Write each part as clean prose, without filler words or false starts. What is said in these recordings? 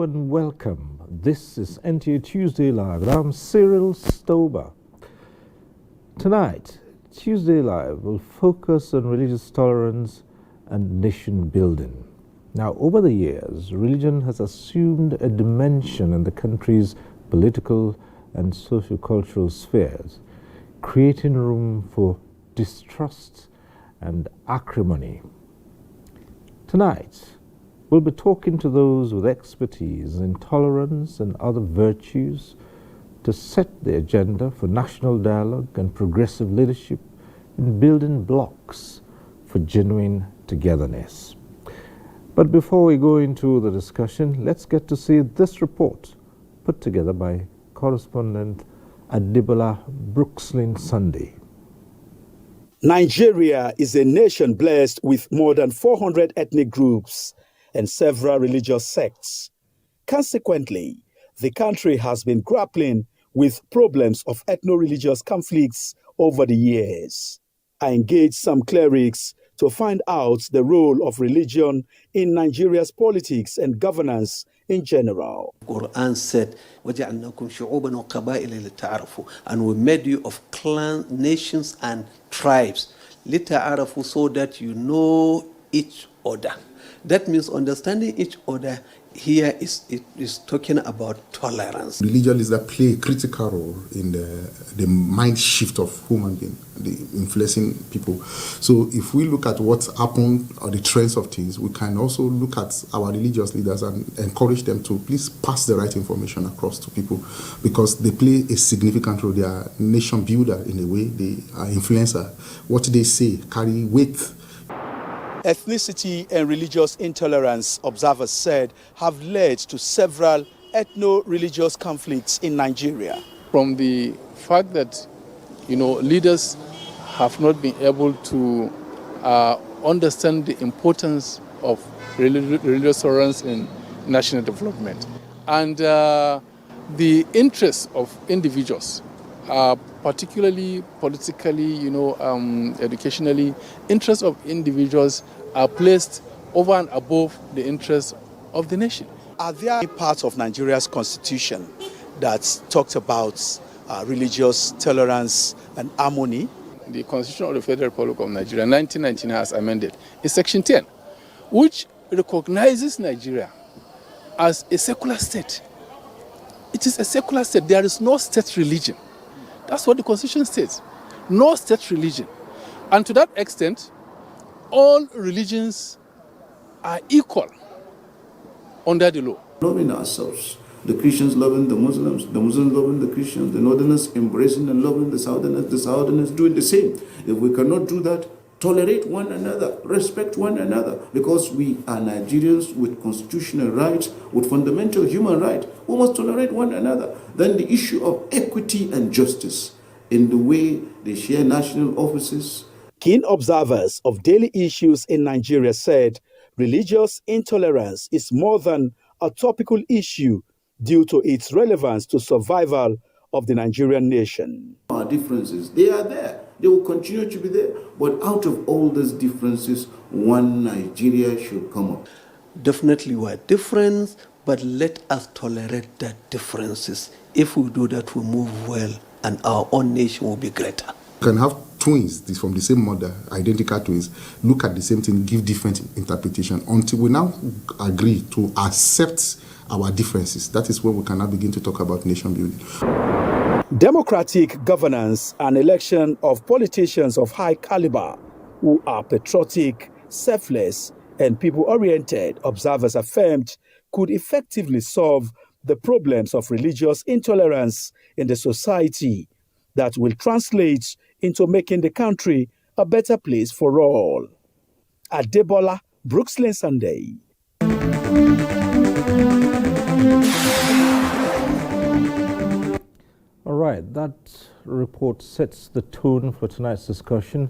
and welcome. This is NTA Tuesday Live, and I'm Cyril Stober. Tonight, Tuesday Live will focus on religious tolerance and nation building. Now, over the years, religion has assumed a dimension in the country's political and socio-cultural spheres, creating room for distrust and acrimony. Tonight, we'll be talking to those with expertise in tolerance and other virtues to set the agenda for national dialogue and progressive leadership in building blocks for genuine togetherness. But before we go into the discussion, let's get to see this report put together by correspondent Adibola Brookslyn Sunday. Nigeria is a nation blessed with more than 400 ethnic groups and several religious sects. Consequently, the country has been grappling with problems of ethno-religious conflicts over the years. I engaged some clerics to find out the role of religion in Nigeria's politics and governance in general. The Quran said, and we made you of clans, nations, and tribes, so that you know each other. That means understanding each other here is talking about tolerance. Religion is that play a critical role in the mind shift of human being, the influencing people. So if we look at what's happened or the trends of things, we can also look at our religious leaders and encourage them to please pass the right information across to people, because they play a significant role. They are nation builder in a way. They are influencer. What they say carry weight. Ethnicity and religious intolerance, observers said, have led to several ethno-religious conflicts in Nigeria. From the fact that, leaders have not been able to understand the importance of religious tolerance in national development, and the interests of individuals, particularly politically, educationally, interests of individuals are placed over and above the interests of the nation. Are there parts of Nigeria's constitution that talked about religious tolerance and harmony? The Constitution of the Federal Republic of Nigeria, 1999, has amended. It's Section 10, which recognizes Nigeria as a secular state. It is a secular state. There is no state religion. That's what the Constitution states. No state religion. And to that extent, all religions are equal under the law. Loving ourselves. The Christians loving the Muslims loving the Christians, the Northerners embracing and loving the Southerners doing the same. If we cannot do that, tolerate one another, respect one another, because we are Nigerians with constitutional rights, with fundamental human rights. We must tolerate one another. Then the issue of equity and justice in the way they share national offices. Keen observers of daily issues in Nigeria said religious intolerance is more than a topical issue due to its relevance to survival of the Nigerian nation. Our differences, they are there. They will continue to be there. But out of all these differences, one Nigeria should come up. Definitely we are different, but let us tolerate that differences. If we do that, we move well, and our own nation will be greater. You can have twins from the same mother, identical twins, look at the same thing, give different interpretation until we now agree to accept our differences. That is when we can now begin to talk about nation building. Democratic governance and election of politicians of high caliber who are patriotic, selfless, and people-oriented, observers affirmed, could effectively solve the problems of religious intolerance in the society that will translate into making the country a better place for all. Adibola Brookslyn Sunday. All right, that report sets the tone for tonight's discussion.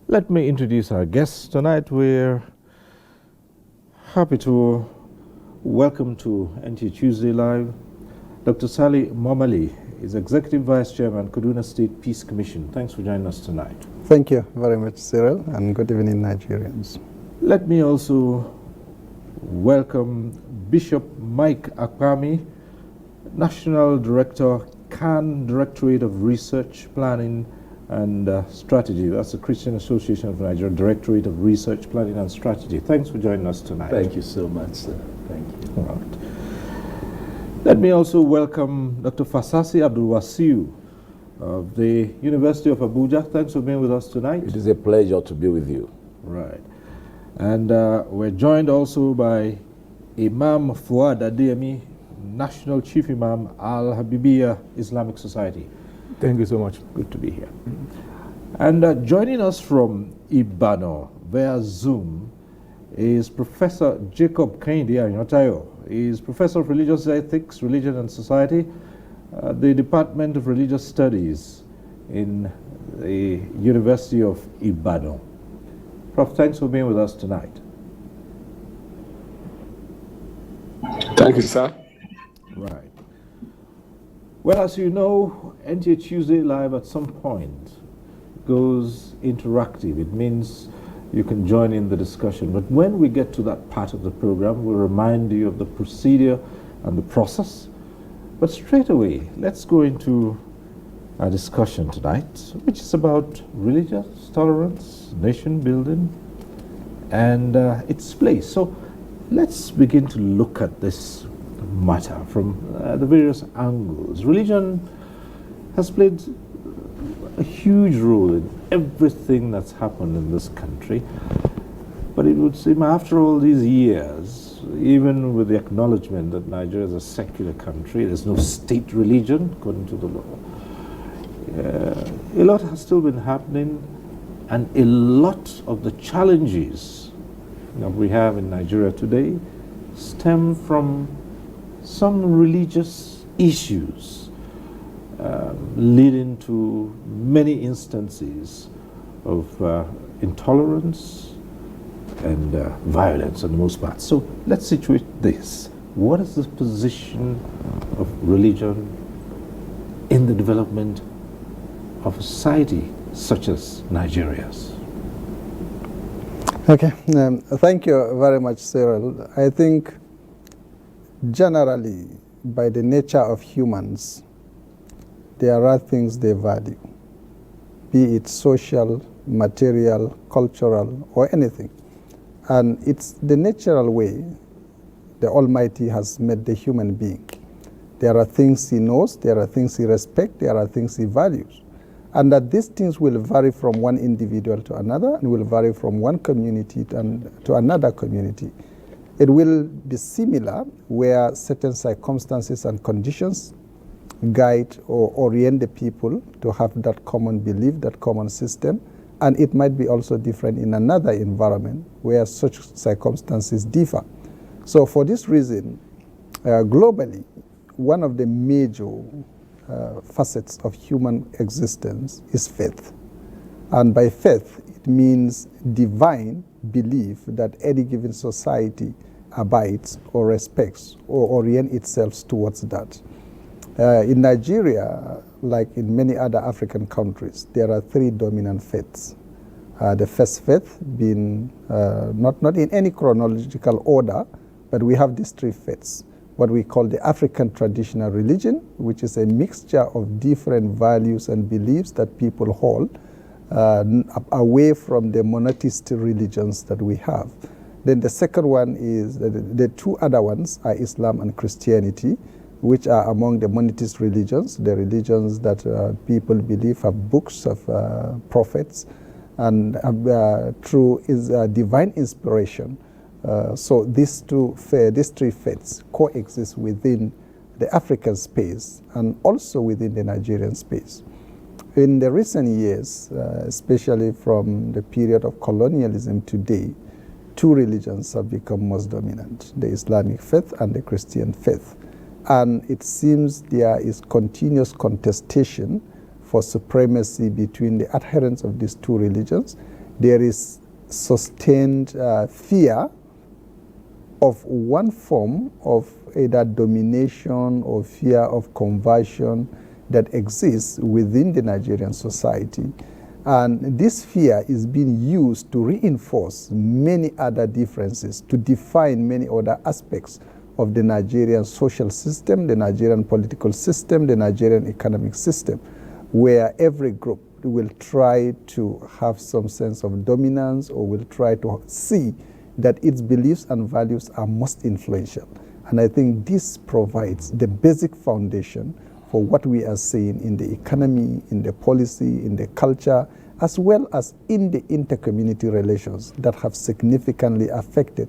Let me introduce our guests. Tonight we're happy to welcome to NTA Tuesday Live Dr. Sally Momali is Executive Vice Chairman, Kaduna State Peace Commission. Thanks for joining us tonight. Thank you very much, Cyril, and good evening, Nigerians. Let me also welcome Bishop Mike Akpami, National Director, CAN, Directorate of Research, Planning and Strategy. That's the Christian Association of Nigeria, Directorate of Research, Planning and Strategy. Thanks for joining us tonight. Thank you so much, sir. Thank you. All right. Let me also welcome Dr. Fasasi Abdulwasiu of the University of Abuja. Thanks for being with us tonight. It is a pleasure to be with you. Right. And we're joined also by Imam Fuad Adeyemi, National Chief Imam, Al-Habibiyya Islamic Society. Thank you so much. Good to be here. And joining us from Ibadan via Zoom is Professor Jacob Kehinde Arinatayo. He is Professor of Religious Ethics, Religion and Society at the Department of Religious Studies in the University of Ibadan. Prof, thanks for being with us tonight. Thank you, sir. Right. Well, as you know, NTA Tuesday Live at some point goes interactive. It means you can join in the discussion. But when we get to that part of the program, we'll remind you of the procedure and the process. But straight away, let's go into our discussion tonight, which is about religious tolerance, nation building, and its place. So let's begin to look at this matter from the various angles. Religion has played a huge role in everything that's happened in this country. But it would seem after all these years, even with the acknowledgement that Nigeria is a secular country, there's no state religion according to the law, a lot has still been happening, and a lot of the challenges that we have in Nigeria today stem from some religious issues leading to many instances of intolerance and violence on the most part. So let's situate this. What is the position of religion in the development of a society such as Nigeria's? Okay, thank you very much, Cyril. I think generally, by the nature of humans, there are things they value, be it social, material, cultural, or anything. And it's the natural way the Almighty has made the human being. There are things he knows, there are things he respects, there are things he values. And that these things will vary from one individual to another, and will vary from one community to another community. It will be similar where certain circumstances and conditions guide or orient the people to have that common belief, that common system. And it might be also different in another environment where such circumstances differ. So for this reason, globally, one of the major facets of human existence is faith. And by faith, it means divine belief that any given society abides or respects or orients itself towards that. In Nigeria, like in many other African countries, there are three dominant faiths. The first faith being not in any chronological order, but we have these three faiths. What we call the African traditional religion, which is a mixture of different values and beliefs that people hold away from the monotheist religions that we have. Then the second one is, the two other ones are Islam and Christianity, which are among the monotheist religions, the religions that people believe have books of prophets and through divine inspiration. So these three faiths coexist within the African space and also within the Nigerian space. In the recent years, especially from the period of colonialism today, two religions have become most dominant, the Islamic faith and the Christian faith. And it seems there is continuous contestation for supremacy between the adherents of these two religions. There is sustained fear of one form of either domination or fear of conversion that exists within the Nigerian society. And this fear is being used to reinforce many other differences, to define many other aspects of the Nigerian social system, the Nigerian political system, the Nigerian economic system, where every group will try to have some sense of dominance or will try to see that its beliefs and values are most influential. And I think this provides the basic foundation for what we are seeing in the economy, in the policy, in the culture, as well as in the inter-community relations that have significantly affected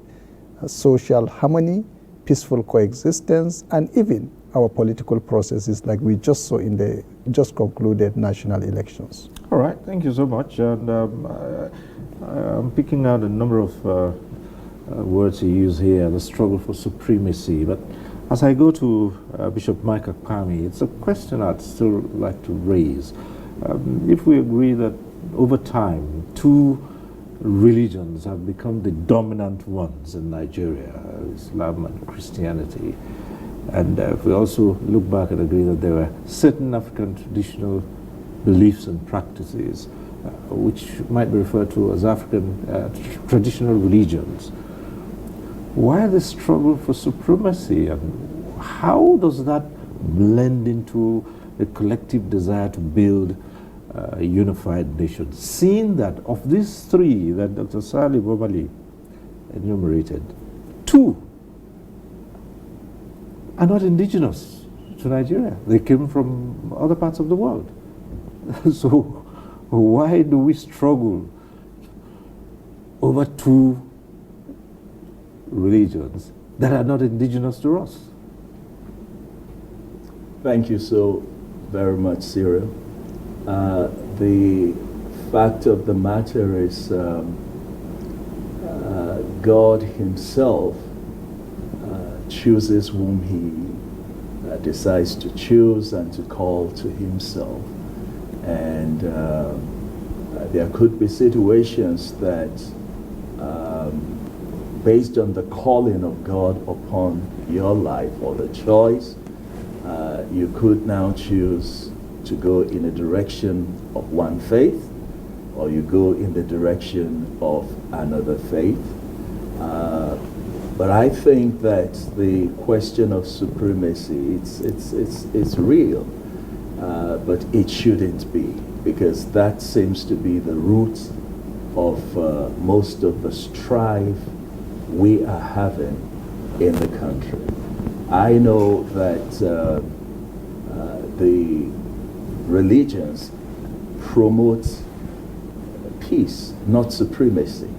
social harmony, peaceful coexistence, and even our political processes like we just saw in the just concluded national elections. All right, thank you so much. And I'm picking out a number of words you use here, the struggle for supremacy. But as I go to Bishop Mike Akpami, it's a question I'd still like to raise. If we agree that over time, two religions have become the dominant ones in Nigeria, Islam and Christianity, and if we also look back and agree that there were certain African traditional beliefs and practices which might be referred to as African traditional religions, why the struggle for supremacy, and how does that blend into a collective desire to build a unified nation, seeing that of these three that Dr. Salih Bomali enumerated, two are not indigenous to Nigeria. They came from other parts of the world. So why do we struggle over two religions that are not indigenous to us? Thank you so very much, Cyril. The fact of the matter is God himself chooses whom he decides to choose and to call to himself. And there could be situations that based on the calling of God upon your life or the choice, you could now choose to go in the direction of one faith, or you go in the direction of another faith. But I think that the question of supremacy, it's real, but it shouldn't be, because that seems to be the root of most of the strife we are having in the country. I know that the religions promote peace, not supremacy.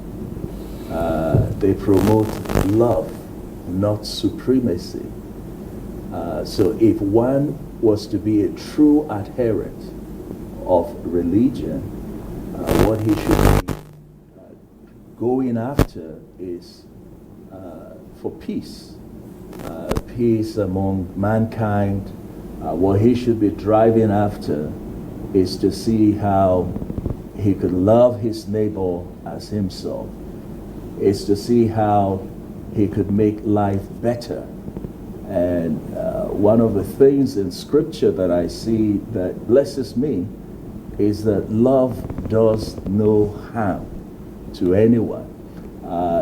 They promote love, not supremacy. So if one was to be a true adherent of religion, what he should be going after is for peace, peace among mankind. What he should be driving after is to see how he could love his neighbor as himself. It's to see how he could make life better. And one of the things in scripture that I see that blesses me is that love does no harm to anyone.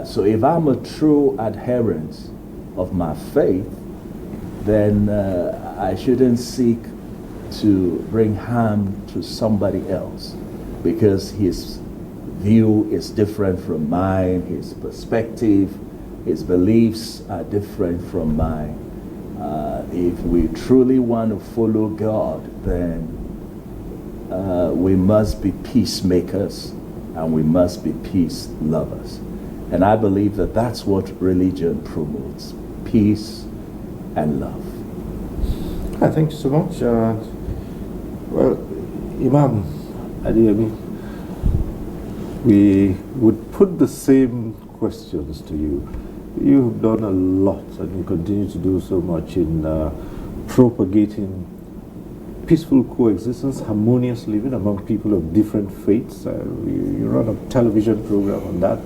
So if I'm a true adherent of my faith, then I shouldn't seek to bring harm to somebody else because his view is different from mine, his perspective, his beliefs are different from mine. If we truly want to follow God, then we must be peacemakers and we must be peace lovers. And I believe that that's what religion promotes, peace and love. Thank you so much. Well, Imam Adeyemi, we would put the same questions to you. You've done a lot and you continue to do so much in propagating peaceful coexistence, harmonious living among people of different faiths. You run a television program on that.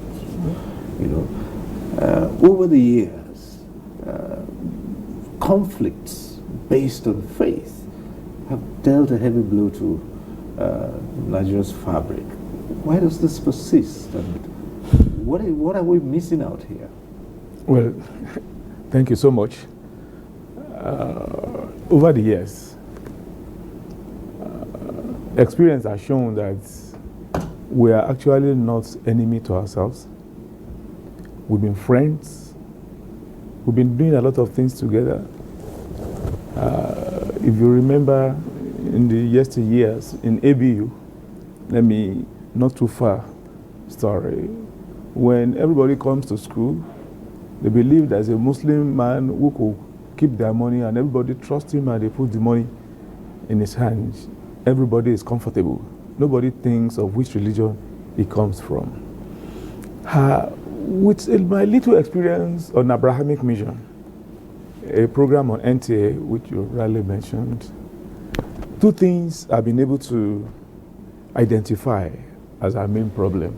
You know, over the years, conflicts based on faith have dealt a heavy blow to Nigeria's fabric. Why does this persist? And what are we missing out here? Well, thank you so much. Over the years, experience has shown that we are actually not enemy to ourselves. We've been friends. We've been doing a lot of things together. If you remember in the yesteryears in ABU, not too far story, when everybody comes to school, they believe there's a Muslim man who could keep their money and everybody trusts him and they put the money in his hands. Everybody is comfortable. Nobody thinks of which religion he comes from. With my little experience on Abrahamic Mission, a program on NTA, which you rightly mentioned, two things I've been able to identify as our main problem.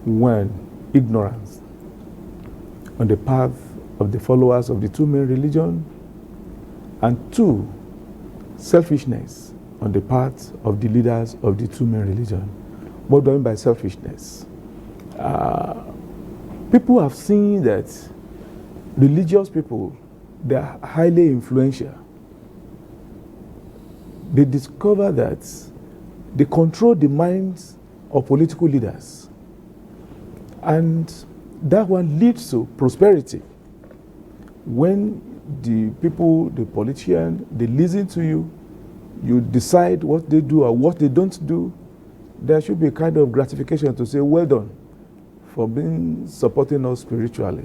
One, ignorance on the path of the followers of the two main religions, and two, selfishness on the part of the leaders of the two main religions. What do I mean by selfishness? People have seen that religious people, they are highly influential. They discover that they control the minds of political leaders. And that one leads to prosperity. When the people, the politicians, they listen to you, you decide what they do or what they don't do, there should be a kind of gratification to say, well done for being supporting us spiritually.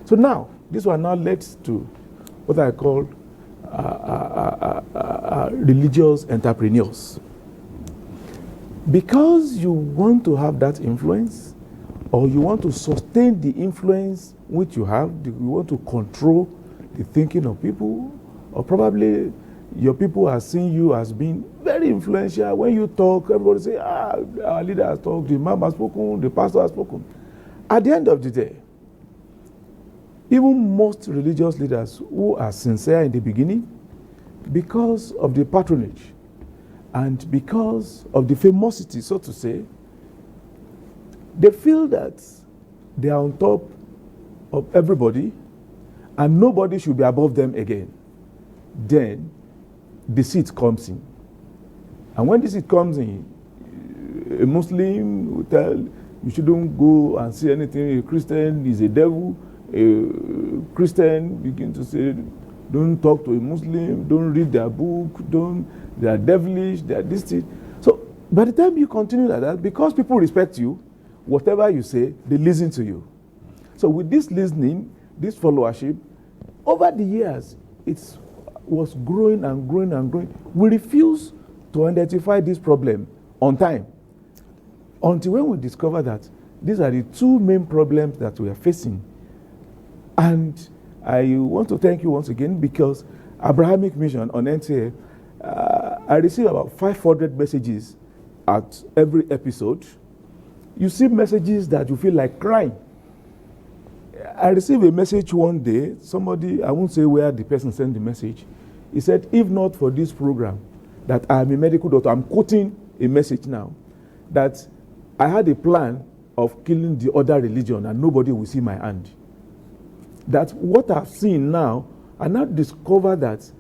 So now, this one now leads to what I call religious entrepreneurs. Because you want to have that influence, or you want to sustain the influence which you have, you want to control the thinking of people, or probably your people are seeing you as being very influential. When you talk, everybody say, our leader has talked, the imam has spoken, the pastor has spoken. At the end of the day, even most religious leaders who are sincere in the beginning, because of the patronage and because of the famosity, so to say, they feel that they are on top of everybody and nobody should be above them again. Then deceit comes in. And when deceit comes in, a Muslim will tell you shouldn't go and see anything. A Christian is a devil. A Christian begin to say, don't talk to a Muslim, don't read their book, they are devilish, they are this thing. So by the time you continue like that, because people respect you, whatever you say, they listen to you. So with this listening, this followership, over the years, it was growing and growing and growing. We refuse to identify this problem on time until when we discover that these are the two main problems that we are facing. And I want to thank you once again because Abrahamic Mission on NTA, I receive about 500 messages at every episode. You see messages that you feel like crying. I received a message one day, somebody, I won't say where the person sent the message. He said, if not for this program, that I'm a medical doctor, I'm quoting a message now, that I had a plan of killing the other religion and nobody will see my hand. That what I've seen now, I now discover that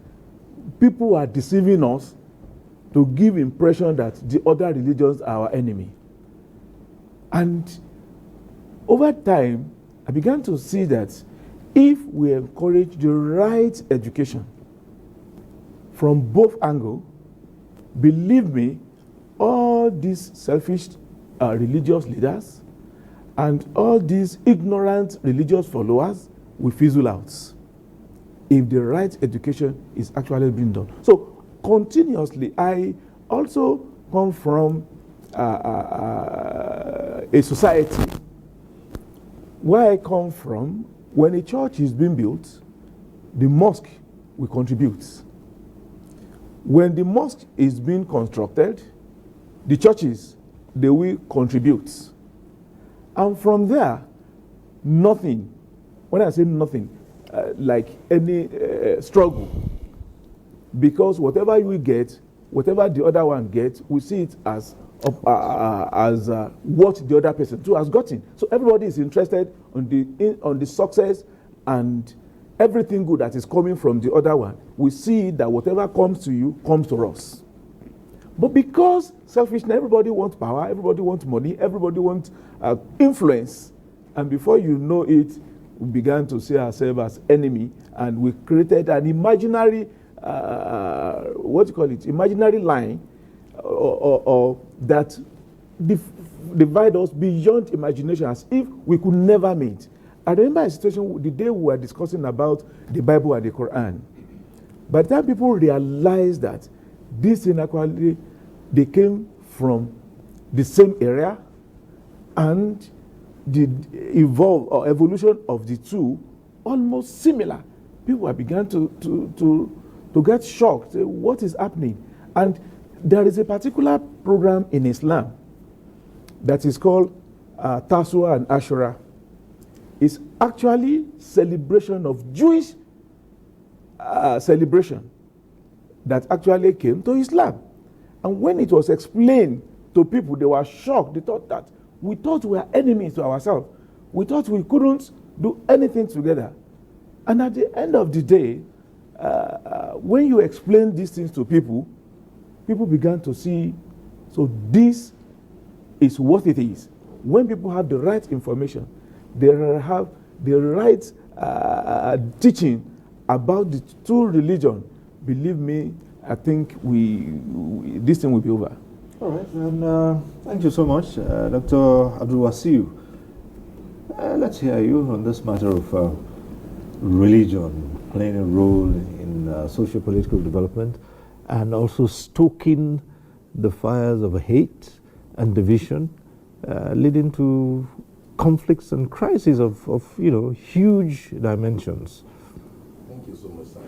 people are deceiving us to give impression that the other religions are our enemy. And over time, I began to see that if we encourage the right education from both angles, believe me, all these selfish religious leaders and all these ignorant religious followers will fizzle out if the right education is actually being done. So continuously, I also come from a society where I come from. When a church is being built, the mosque will contribute. When the mosque is being constructed, the churches, they will contribute. And from there, nothing, when I say nothing, like any struggle, because whatever you get whatever the other one gets, we see it as what the other person too has gotten. So everybody is interested on the success and everything good that is coming from the other one. We see that whatever comes to you comes to us. But because selfishness, everybody wants power, everybody wants money, everybody wants influence, and before you know it, we began to see ourselves as enemy, and we created an imaginary, imaginary line, or that divide us beyond imagination, as if we could never meet. I remember a situation the day we were discussing about the Bible and the Quran. By the time people realized that this inequality, they came from the same area, and the evolution of the two almost similar, people began to get shocked. What is happening? And there is a particular program in Islam that is called Taswa and Ashura. It's actually celebration of Jewish celebration that actually came to Islam. And when it was explained to people, they were shocked. They thought that we thought we were enemies to ourselves. We thought we couldn't do anything together. And at the end of the day, when you explain these things to people, people began to see, so this is what it is. When people have the right information, they have the right teaching about the two religions, believe me, I think this thing will be over. All right, and thank you so much, Dr. Abdul Wasiu. Let's hear you on this matter of religion playing a role in socio-political development and also stoking the fires of hate and division, leading to conflicts and crises of huge dimensions. Thank you so much, sir.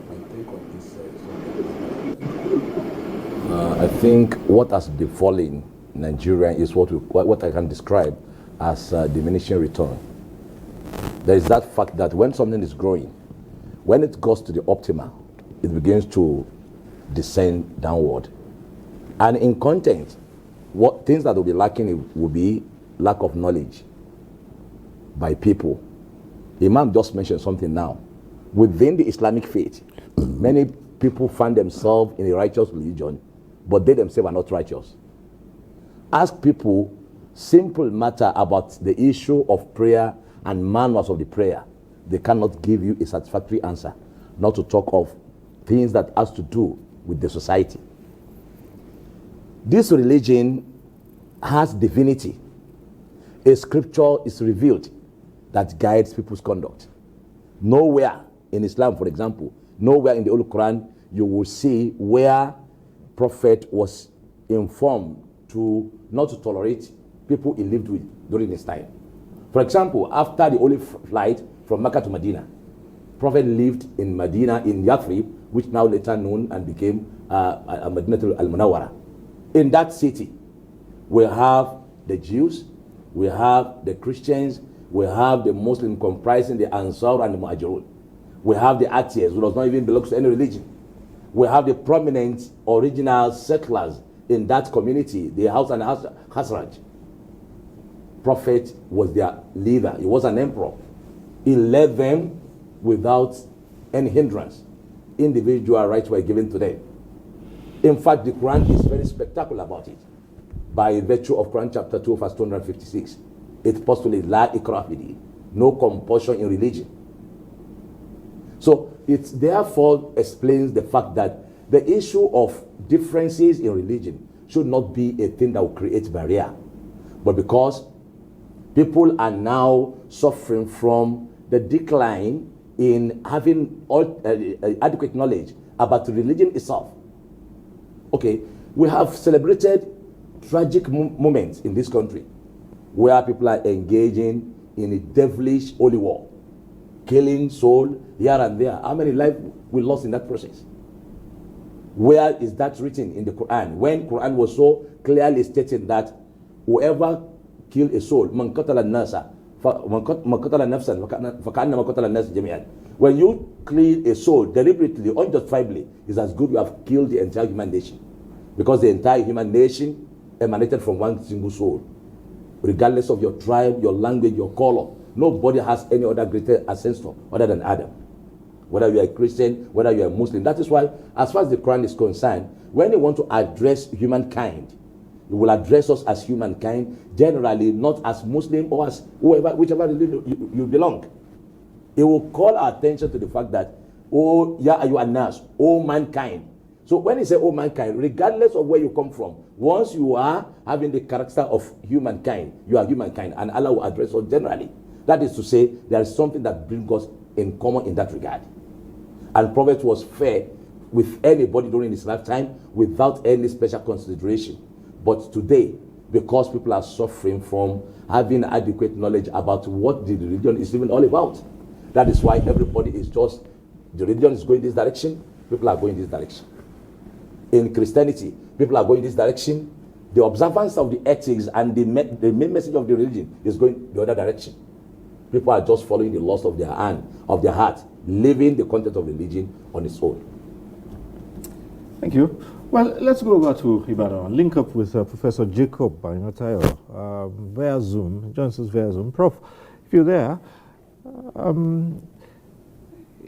I think what has befallen Nigeria is what I can describe as diminishing return. There is that fact that when something is growing, when it goes to the optimal, it begins to descend downward. And in content, what things that will be lacking will be lack of knowledge by people. Imam just mentioned something now. Within the Islamic faith, many people find themselves in a righteous religion, but they themselves are not righteous. Ask people simple matter about the issue of prayer and manuals of the prayer. They cannot give you a satisfactory answer, not to talk of things that has to do with the society. This religion has divinity. A scripture is revealed that guides people's conduct. Nowhere in Islam, for example, nowhere in the Holy Quran you will see where Prophet was informed to not to tolerate people he lived with during his time. For example, after the Holy Flight from Mecca to Medina, Prophet lived in Medina, in Yathrib, which now later known and became Madinatul al-Munawwara. In that city, we have the Jews, we have the Christians, we have the Muslims comprising the Ansar and the Muhajirun. We have the atheists, who does not even belong to any religion. We have the prominent original settlers in that community, the House and Khazraj. Prophet was their leader. He was an emperor. He led them without any hindrance. Individual rights were given to them. In fact, the Quran is very spectacular about it. By virtue of Quran chapter 2, verse 256, it postulates La ikrah fid-din, no compulsion in religion. So it therefore explains the fact that the issue of differences in religion should not be a thing that will create barrier. But because people are now suffering from the decline in having adequate knowledge about religion itself. Okay, we have celebrated tragic moments in this country where people are engaging in a devilish holy war, killing soul here and there. How many lives we lost in that process? Where is that written in the Quran? When Quran was so clearly stating that whoever kill a soul, man qatala an-nasa, man qatala nafsan faka'annama qatala an-nas jami'an. When you kill a soul deliberately, unjustifiably, it's as good you have killed the entire human nation. because the entire human nation emanated from one single soul. Regardless of your tribe, your language, your color, nobody has any other greater ancestor other than Adam. Whether you are a Christian, whether you are a Muslim. That is why, as far as the Quran is concerned, when you want to address humankind, you will address us as humankind, generally not as Muslim or as whoever, whichever religion you belong. It will call our attention to the fact that, oh, ya ayyuhan nas, oh mankind. So when he says, oh mankind, regardless of where you come from, once you are having the character of humankind, you are humankind, and Allah will address us generally. That is to say, there is something that brings us in common in that regard. And Prophet was fair with anybody during his lifetime without any special consideration. But today, because people are suffering from having adequate knowledge about what the religion is even all about, that is why everybody is just, the religion is going this direction, people are going this direction. In Christianity, people are going this direction. The observance of the ethics and the main message of the religion is going the other direction. People are just following the lust of their hand, of their heart, leaving the content of religion on its own. Thank you. Well, let's go over to Ibadan. Link up with Professor Jacob Baimatayo via Zoom. He joins us via Zoom. Prof, if you're there,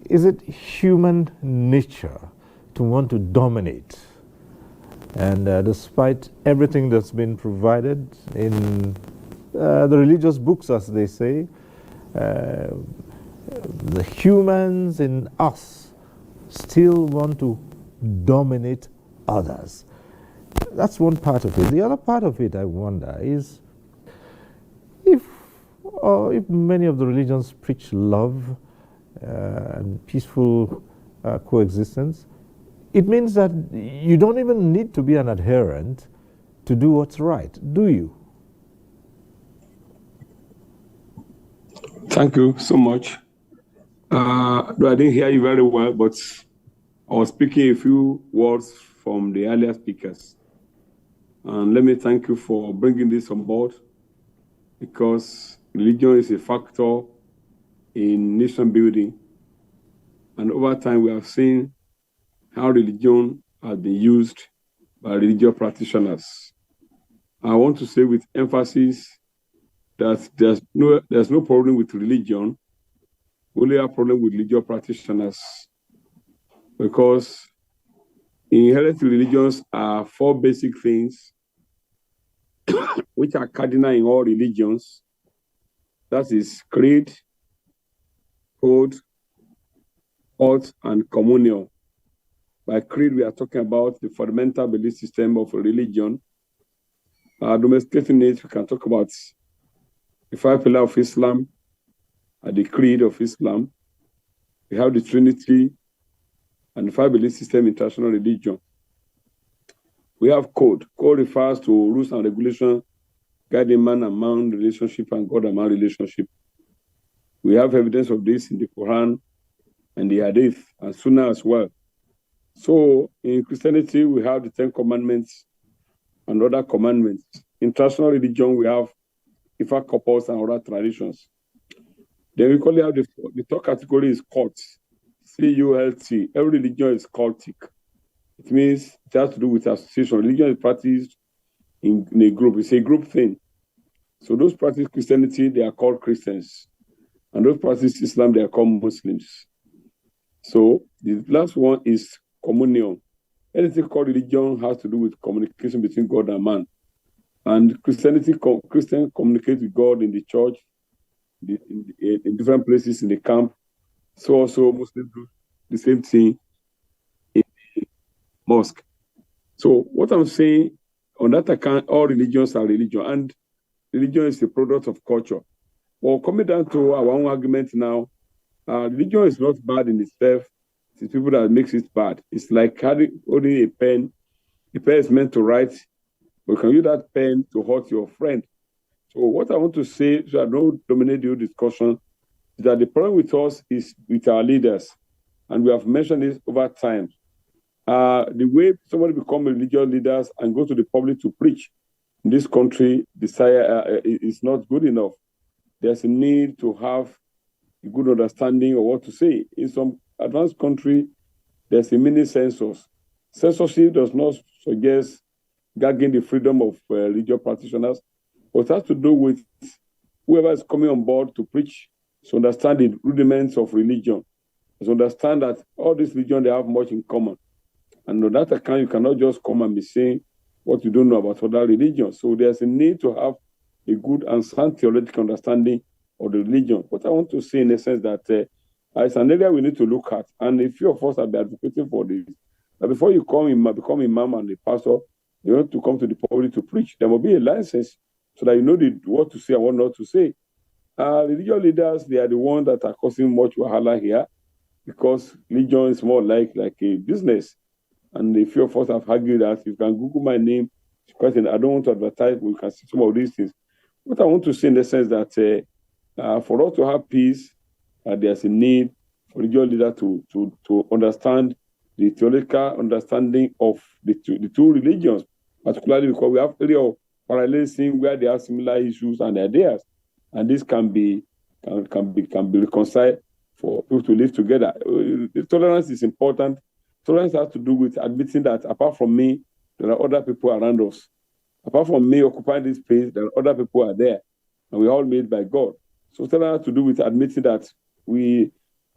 is it human nature to want to dominate? And despite everything that's been provided in the religious books, as they say, the humans in us still want to dominate others. That's one part of it. The other part of it, I wonder, is if many of the religions preach love and peaceful coexistence, it means that you don't even need to be an adherent to do what's right, do you? Thank you so much. I didn't hear you very well, but I was speaking a few words from the earlier speakers. And let me thank you for bringing this on board, because religion is a factor in nation building. And over time, we have seen how religion has been used by religious practitioners. I want to say with emphasis that there's no problem with religion. We only have problem with religious practitioners, because inherent religions are four basic things which are cardinal in all religions. That is creed, code, oath, and communion. By creed, we are talking about the fundamental belief system of a religion. Domesticating it, we can talk about the five pillars of Islam and the creed of Islam. We have the Trinity and the five belief system in international religion. We have code. Code refers to rules and regulations guiding man and man relationship and God and man relationship. We have evidence of this in the Quran and the Hadith and Sunnah as well. So in Christianity, we have the 10 Commandments and other commandments. In traditional religion, we have Ifa couples and other traditions. Then we call it the third category is cult, C-U-L-T. Every religion is cultic. It means it has to do with association. Religion is practiced in a group. It's a group thing. So those practice Christianity, they are called Christians. And those practice Islam, they are called Muslims. So the last one is communion. Anything called religion has to do with communication between God and man. And Christians communicate with God in the church, in different places in the camp. So also Muslims do the same thing in the mosque. So what I'm saying, on that account, all religions are religion, and religion is a product of culture. Well, coming down to our own argument now, religion is not bad in itself. It's people that makes it bad. It's like holding a pen. The pen is meant to write, but you can use that pen to hurt your friend. So what I want to say, so I don't dominate your discussion, is that the problem with us is with our leaders. And we have mentioned this over time. The way somebody become religious leaders and go to the public to preach in this country, is not good enough. There's a need to have a good understanding of what to say. In some advanced country, there's a mini census. Censorship does not suggest gagging the freedom of religious practitioners, but it has to do with whoever is coming on board to preach, to understand the rudiments of religion, to understand that all these religions, they have much in common. And on that account, you cannot just come and be saying what you don't know about other religions. So there's a need to have a good and sound theoretical understanding of the religion. What I want to say in the sense that it's an area we need to look at. And a few of us have been advocating for this. But before you become imam and a pastor, you want to come to the public to preach. There will be a license so that you know what to say and what not to say. Religious leaders, they are the ones that are causing much wahala here because religion is more like a business. And a few of us have argued that you can Google my name, because I don't want to advertise, but you can see some of these things. What I want to say in the sense that for us to have peace, there's a need for religious leaders to understand the theological understanding of the two religions, particularly because we have area of parallelism where they have similar issues and ideas, and this can be reconciled for people to live together. Tolerance is important. Tolerance has to do with admitting that apart from me, there are other people around us. Apart from me occupying this space, there are other people are there, and we're all made by God. So tolerance has to do with admitting that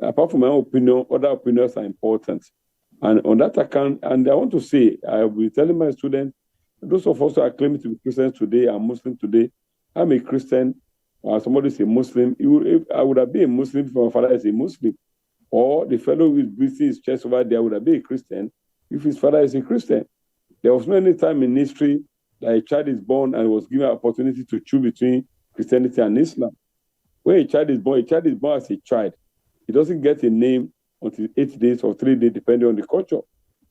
apart from my own opinion, other opinions are important. And on that account, and I want to say, I will be telling my students, those of us who are claiming to be Christians today and Muslim today, I'm a Christian, somebody is a Muslim. I would have been a Muslim if my father is a Muslim. Or the fellow who is beating his chest over there would have been a Christian if his father is a Christian. There was no any time in history that a child is born and was given an opportunity to choose between Christianity and Islam. When a child is born as a child. He doesn't get a name until 8 days or 3 days, depending on the culture.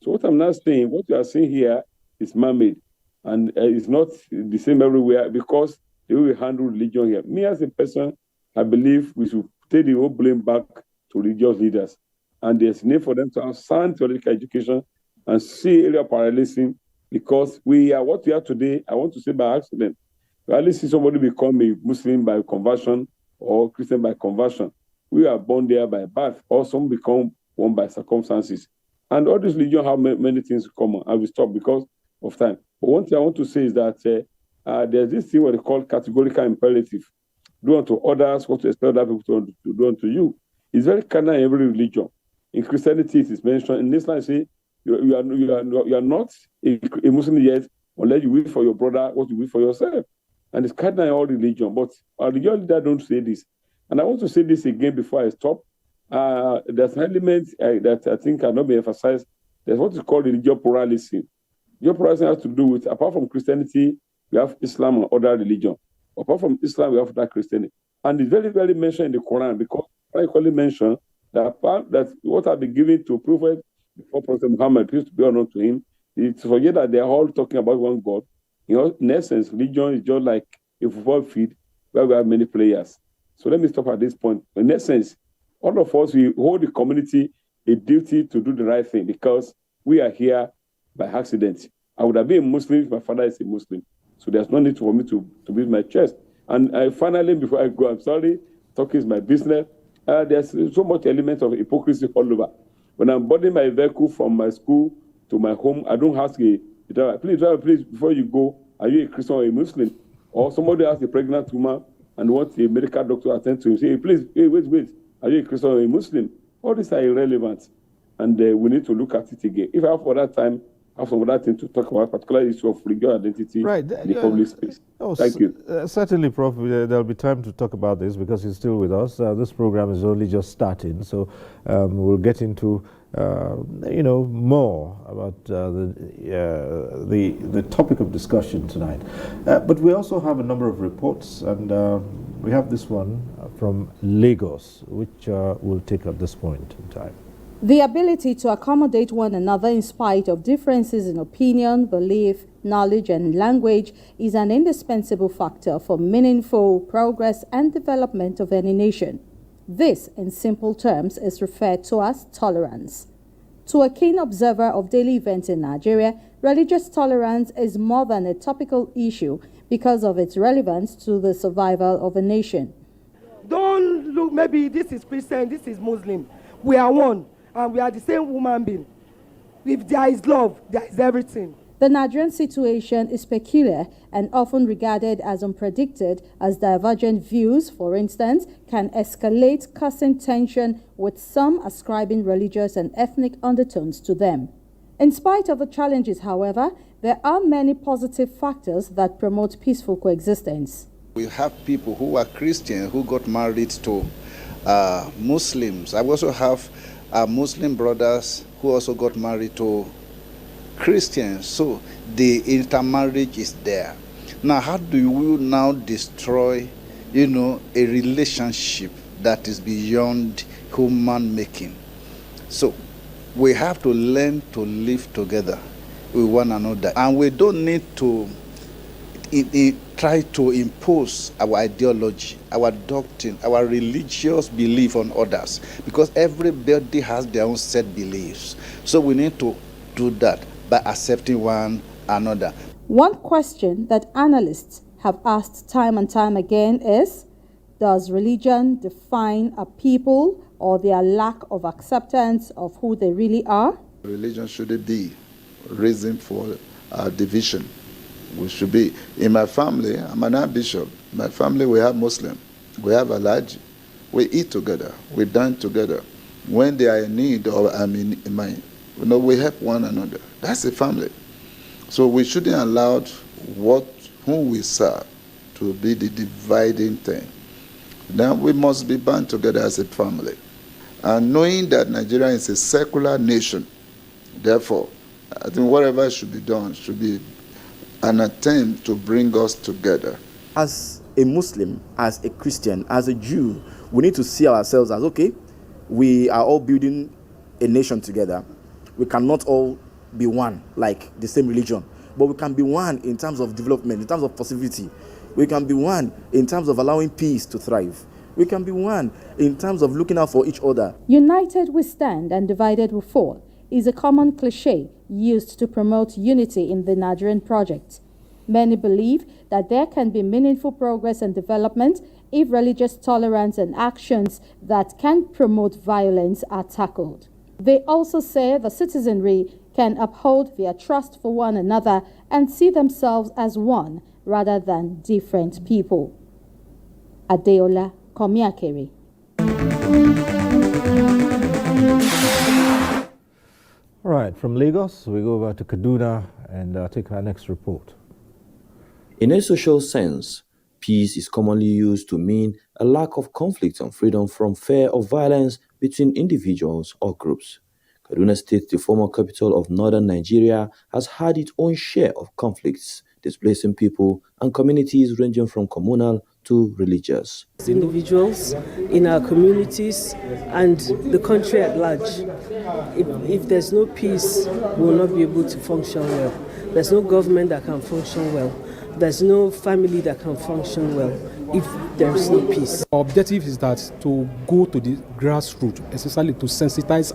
So what I'm not saying, what you are saying here is man-made. And it's not the same everywhere because the way we handle religion here. Me as a person, I believe we should take the whole blame back to religious leaders. And there's a need for them to have sound theological education and see area parallelism because we are what we are today, I want to say by accident. We hardly see somebody become a Muslim by conversion or Christian by conversion. We are born there by birth, or some become one by circumstances. And all these religions have many things in common. I will stop because of time. But one thing I want to say is that there's this thing what they call categorical imperative. Do unto others what you expect other people to do unto you. It's very common in every religion. In Christianity, it is mentioned. In Islam, say you are not a Muslim yet unless you wish for your brother what you wish for yourself. And it's common in all religion. But our religion leaders don't say this. And I want to say this again before I stop. There's an element that I think cannot be emphasized. There's what is called religious pluralism. Religious pluralism has to do with, apart from Christianity, we have Islam and other religion. Apart from Islam, we have other Christianity. And it's very, very mentioned in the Quran because I clearly mentioned that what have been given to Prophet before Prophet Muhammad, peace to be honored to him, is to forget that they are all talking about one God. In essence, religion is just like a football field where we have many players. So let me stop at this point. In essence, all of us, we hold the community a duty to do the right thing because we are here by accident. I would have been a Muslim if my father is a Muslim. So there's no need for me to beat my chest. And finally, before I go, I'm sorry, talking is my business. There's so much element of hypocrisy all over. When I'm boarding my vehicle from my school to my home, I don't ask a driver, please, before you go, are you a Christian or a Muslim? Or somebody asks a pregnant woman and wants a medical doctor to attend to him, say, please, wait, are you a Christian or a Muslim? All these are irrelevant, and we need to look at it again. If I have other time, I have some other thing to talk about, particularly issue of religious identity in the public space. Thank you. Certainly, Prof. There'll be time to talk about this because you're still with us. This program is only just starting, so we'll get into more about the topic of discussion tonight. But we also have a number of reports, and we have this one from Lagos, which we'll take at this point in time. The ability to accommodate one another in spite of differences in opinion, belief, knowledge, and language is an indispensable factor for meaningful progress and development of any nation. This, in simple terms, is referred to as tolerance. To a keen observer of daily events in Nigeria, religious tolerance is more than a topical issue because of its relevance to the survival of a nation. Don't look, maybe this is Christian, this is Muslim. We are one, and we are the same human being. If there is love, there is everything. The Nigerian situation is peculiar and often regarded as unpredicted, as divergent views, for instance, can escalate, causing tension, with some ascribing religious and ethnic undertones to them. In spite of the challenges, however, there are many positive factors that promote peaceful coexistence. We have people who are Christian who got married to Muslims. I also have Muslim brothers who also got married to Christians. So the intermarriage is there. Now, how do we now destroy, a relationship that is beyond human making? So we have to learn to live together with one another, and we don't need to try to impose our ideology, our doctrine, our religious belief on others, because everybody has their own set beliefs. So we need to do that by accepting one another. One question that analysts have asked time and time again is, does religion define a people or their lack of acceptance of who they really are? Religion shouldn't be reason for division. We should be, in my family, I'm an archbishop. In my family, we have Muslim, we have Alhaji. We eat together, we dine together. When they are in need or we help one another. That's a family. So we shouldn't allow whom we serve to be the dividing thing. Then we must be bound together as a family. And knowing that Nigeria is a secular nation, therefore, I think whatever should be done should be an attempt to bring us together. As a Muslim, as a Christian, as a Jew, we need to see ourselves as, okay, we are all building a nation together. We cannot all be one, like the same religion, but we can be one in terms of development, in terms of possibility. We can be one in terms of allowing peace to thrive. We can be one in terms of looking out for each other. United we stand and divided we fall is a common cliche used to promote unity in the Nigerian project. Many believe that there can be meaningful progress and development if religious tolerance and actions that can promote violence are tackled. They also say the citizenry can uphold their trust for one another and see themselves as one rather than different people. Adeola Komiakere. All right, from Lagos, we go over to Kaduna and take our next report. In a social sense, peace is commonly used to mean a lack of conflict and freedom from fear of violence between individuals or groups. Kaduna State, the former capital of northern Nigeria, has had its own share of conflicts, displacing people and communities ranging from communal to religious. Individuals in our communities and the country at large. If there's no peace, we will not be able to function well. There's no government that can function well. There's no family that can function well if there's no peace. Our objective is that to go to the grassroots, especially to sensitize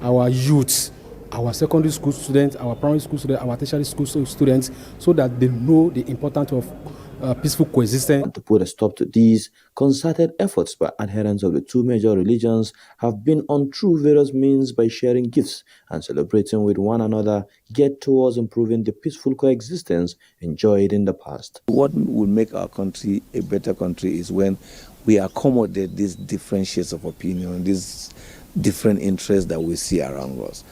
our youth, our secondary school students, our primary school students, our tertiary school students, so that they know the importance of peaceful coexistence. To put a stop to these, concerted efforts by adherents of the two major religions have been on through various means by sharing gifts and celebrating with one another, get towards improving the peaceful coexistence enjoyed in the past. What will make our country a better country is when we accommodate these different shades of opinion, these different interests that we see around us.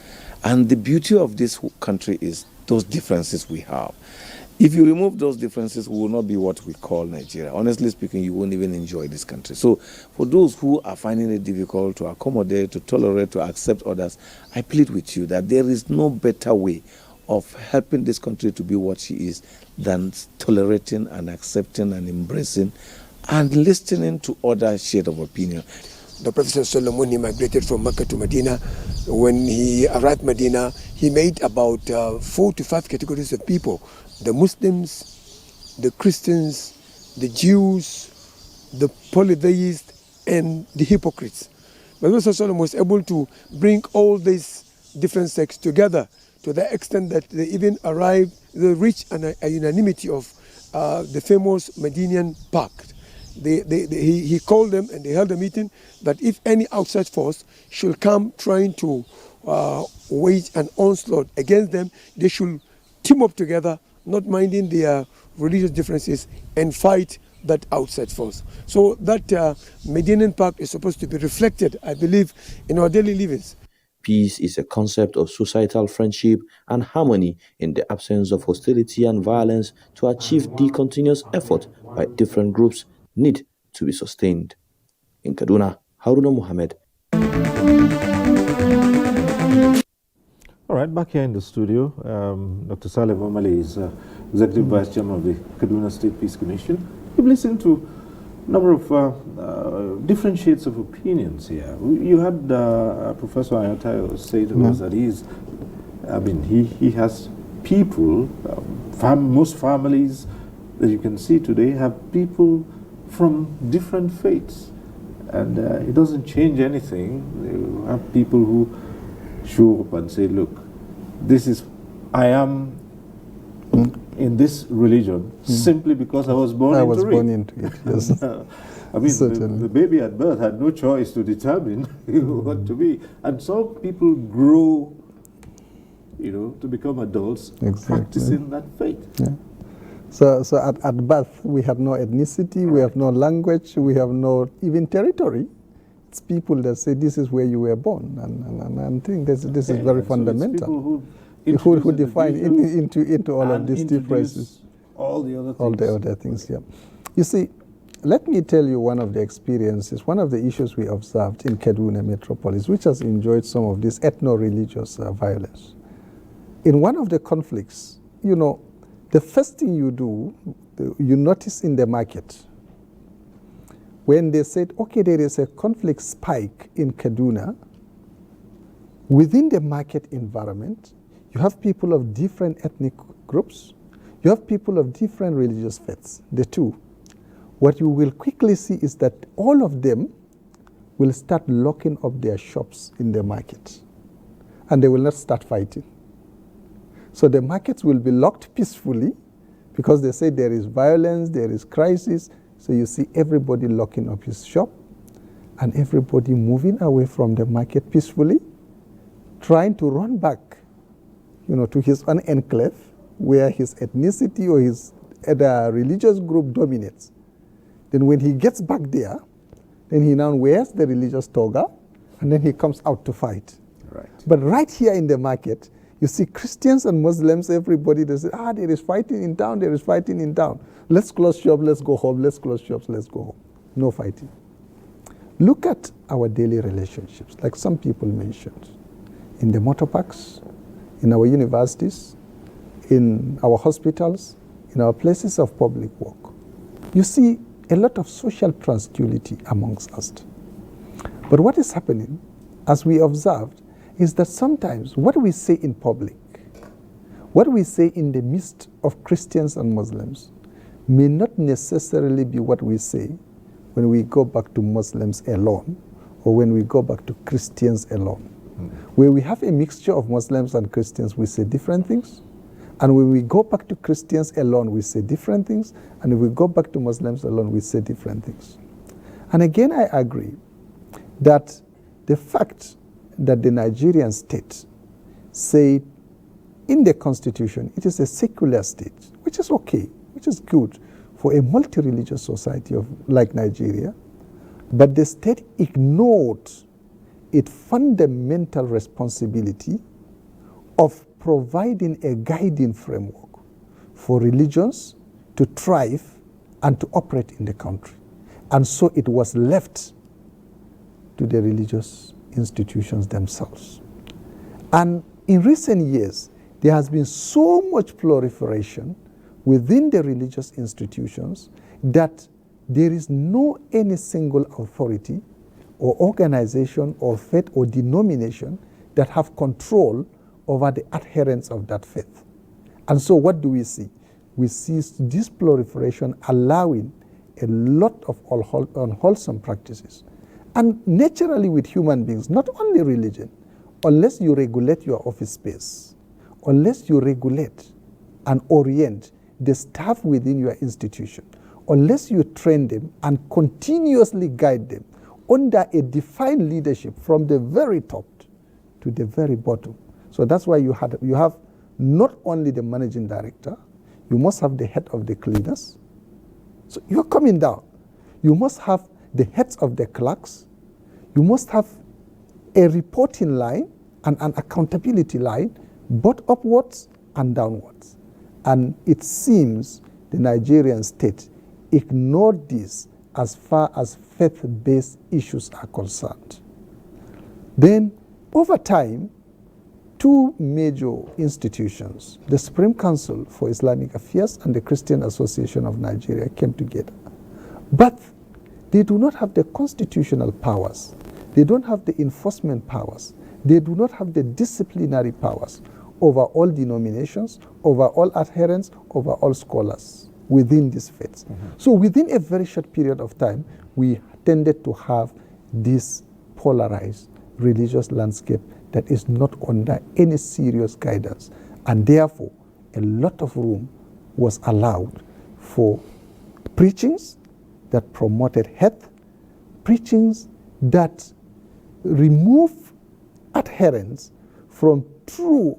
And the beauty of this country is those differences we have. If you remove those differences, we will not be what we call Nigeria. Honestly speaking, you won't even enjoy this country. So for those who are finding it difficult to accommodate, to tolerate, to accept others, I plead with you that there is no better way of helping this country to be what she is than tolerating and accepting and embracing and listening to other shades of opinion. The Prophet Solomon, he migrated from Mecca to Medina. When he arrived in Medina, he made about 4 to 5 categories of people. The Muslims, the Christians, the Jews, the polytheists, and the hypocrites. But Prophet Solomon was able to bring all these different sects together to the extent that they even they reached a unanimity of the famous Medinian Pact. He called them and they held a meeting that if any outside force should come trying to wage an onslaught against them, they should team up together, not minding their religious differences, and fight that outside force. So that Medinan Pact is supposed to be reflected, I believe, in our daily livings. Peace is a concept of societal friendship and harmony in the absence of hostility and violence. To achieve the continuous effort by different groups need to be sustained. In Kaduna, Haruna Mohammed. All right, back here in the studio, Dr. Saleh Omale is Executive Vice Chairman of the Kaduna State Peace Commission. We've listened to a number of different shades of opinions here. You had Professor Ayatayo say to us that he has people, most families that you can see today have people from different faiths. And it doesn't change anything. You have people who show up and say, look, I am in this religion simply because I was born into it. Yes. I mean, the baby at birth had no choice to determine what to be. And some people grow, to become adults practicing that faith. Yeah. So at birth, we have no ethnicity, we have no language, we have no even territory. It's people that say this is where you were born, and I think this is very fundamental. Who define into all of these differences, all the other things. Yeah. You see, let me tell you one of the experiences, one of the issues we observed in Kaduna metropolis, which has enjoyed some of this ethno-religious violence. In one of the conflicts, the first thing you do, you notice in the market, when they said, okay, there is a conflict spike in Kaduna, within the market environment, you have people of different ethnic groups, you have people of different religious faiths, the two. What you will quickly see is that all of them will start locking up their shops in the market, and they will not start fighting. So the markets will be locked peacefully because they say there is violence, there is crisis. So you see everybody locking up his shop and everybody moving away from the market peacefully, trying to run back, to his own enclave where his ethnicity or his other religious group dominates. Then when he gets back there, then he now wears the religious toga and then he comes out to fight. Right. But right here in the market, you see Christians and Muslims, everybody, they say, there is fighting in town, there is fighting in town. Let's close shop, let's go home, let's close shops, let's go home. No fighting. Look at our daily relationships, like some people mentioned. In the motor parks, in our universities, in our hospitals, in our places of public work. You see a lot of social tranquility amongst us. But what is happening, as we observed, is that sometimes what we say in public, what we say in the midst of Christians and Muslims, may not necessarily be what we say when we go back to Muslims alone or when we go back to Christians alone. Where we have a mixture of Muslims and Christians, we say different things. And when we go back to Christians alone, we say different things. And if we go back to Muslims alone, we say different things. And again, I agree that the fact that the Nigerian state say in the constitution it is a secular state, which is okay, which is good for a multi-religious society like Nigeria, but the state ignored its fundamental responsibility of providing a guiding framework for religions to thrive and to operate in the country. And so it was left to the religious institutions themselves. And in recent years, there has been so much proliferation within the religious institutions that there is no any single authority or organization or faith or denomination that have control over the adherents of that faith. And so what do we see? We see this proliferation allowing a lot of unwholesome practices. And naturally with human beings, not only religion, unless you regulate your office space, unless you regulate and orient the staff within your institution, unless you train them and continuously guide them under a defined leadership from the very top to the very bottom. So that's why you have not only the managing director, you must have the head of the cleaners. So you're coming down. You must have the heads of the clerks. You must have a reporting line and an accountability line, both upwards and downwards. And it seems the Nigerian state ignored this as far as faith-based issues are concerned. Then, over time, two major institutions, the Supreme Council for Islamic Affairs and the Christian Association of Nigeria, came together. But they do not have the constitutional powers. They don't have the enforcement powers. They do not have the disciplinary powers over all denominations, over all adherents, over all scholars within these faiths. So within a very short period of time, we tended to have this polarized religious landscape that is not under any serious guidance. And therefore, a lot of room was allowed for preachings that promoted hate, preachings that remove adherents from true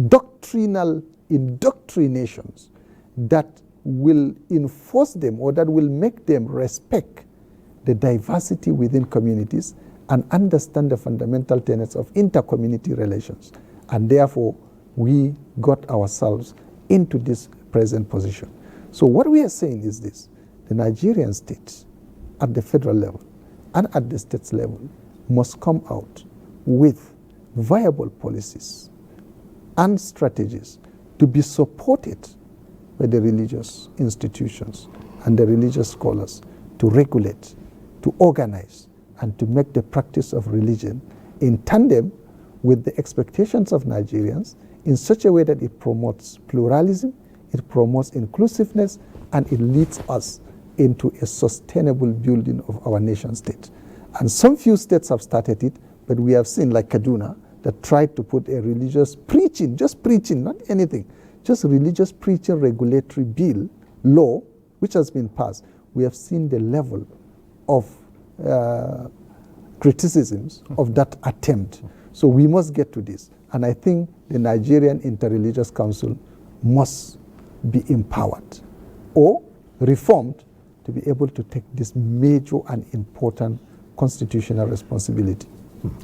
doctrinal indoctrinations that will enforce them or that will make them respect the diversity within communities and understand the fundamental tenets of inter-community relations. And therefore, we got ourselves into this present position. So what we are saying is this: the Nigerian state at the federal level and at the state level must come out with viable policies and strategies to be supported by the religious institutions and the religious scholars to regulate, to organize, and to make the practice of religion in tandem with the expectations of Nigerians in such a way that it promotes pluralism, it promotes inclusiveness, and it leads us into a sustainable building of our nation state. And some few states have started it, but we have seen, like Kaduna, that tried to put a religious preaching, just preaching, not anything, just religious preaching regulatory bill, law, which has been passed. We have seen the level of criticisms of that attempt. So we must get to this. And I think the Nigerian Interreligious Council must be empowered or reformed to be able to take this major and important constitutional responsibility.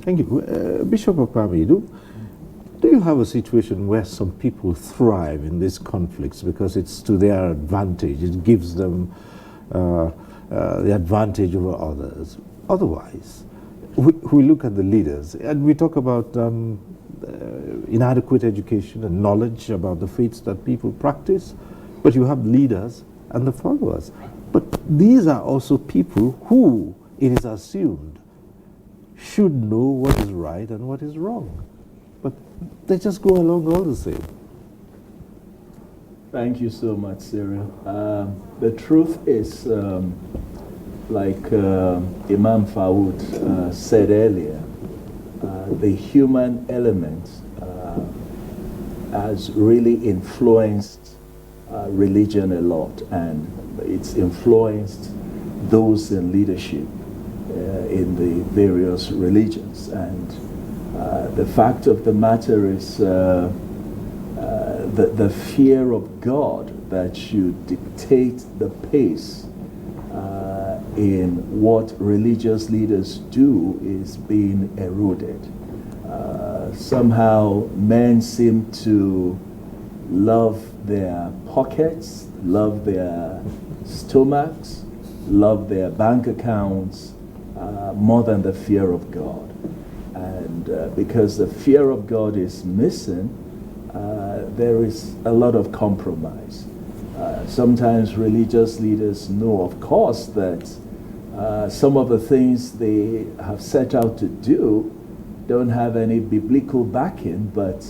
Thank you. Bishop Okpami, do you have a situation where some people thrive in these conflicts because it's to their advantage? It gives them the advantage over others. Otherwise, we look at the leaders and we talk about inadequate education and knowledge about the faiths that people practice, but you have leaders and the followers. But these are also people who, it is assumed, should know what is right and what is wrong. But they just go along all the same. Thank you so much, Cyril. The truth is, like Imam Fawud said earlier, the human element has really influenced religion a lot, and it's influenced those in leadership in the various religions. And the fact of the matter is the fear of God that should dictate the pace in what religious leaders do is being eroded. Somehow men seem to love their pockets, love their stomachs, love their bank accounts more than the fear of God. And because the fear of God is missing, there is a lot of compromise. Sometimes religious leaders know, of course, that some of the things they have set out to do don't have any biblical backing, but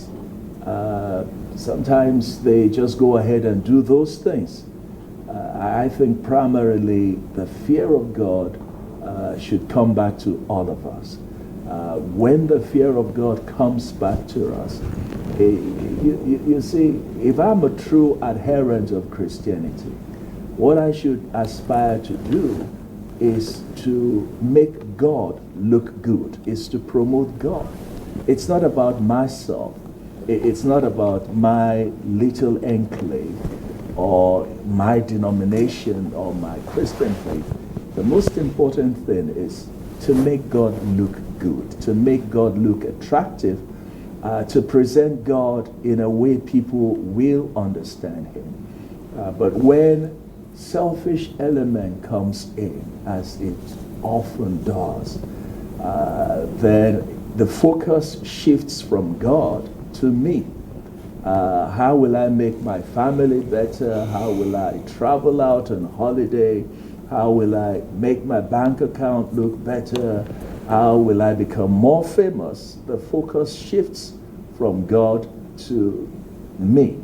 sometimes they just go ahead and do those things. I think primarily the fear of God should come back to all of us. When the fear of God comes back to us, you see, if I'm a true adherent of Christianity, what I should aspire to do is to make God look good, is to promote God. It's not about myself. It's not about my little enclave or my denomination or my Christian faith. The most important thing is to make God look good, to make God look attractive, to present God in a way people will understand Him. But when selfish element comes in, as it often does, then the focus shifts from God to me. How will I make my family better? How will I travel out on holiday? How will I make my bank account look better? How will I become more famous? The focus shifts from God to me,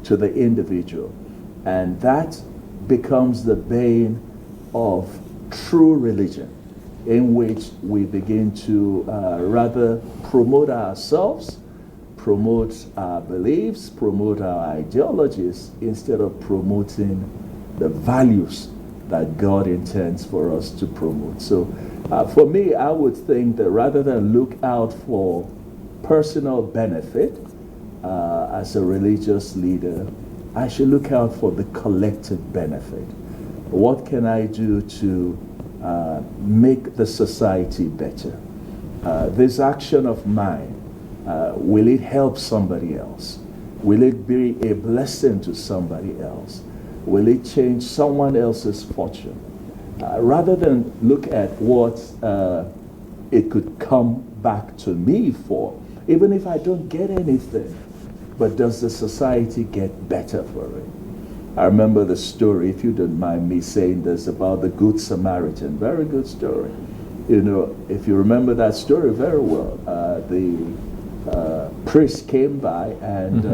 to the individual. And that becomes the bane of true religion, in which we begin to rather promote ourselves, promote our beliefs, promote our ideologies, instead of promoting the values that God intends for us to promote. So for me, I would think that rather than look out for personal benefit as a religious leader, I should look out for the collective benefit. What can I do to make the society better? This action of mine, will it help somebody else? Will it be a blessing to somebody else? Will it change someone else's fortune? Rather than look at what it could come back to me for, even if I don't get anything, but does the society get better for it? I remember the story, if you don't mind me saying this, about the Good Samaritan. Very good story. You know, if you remember that story very well, the priest came by and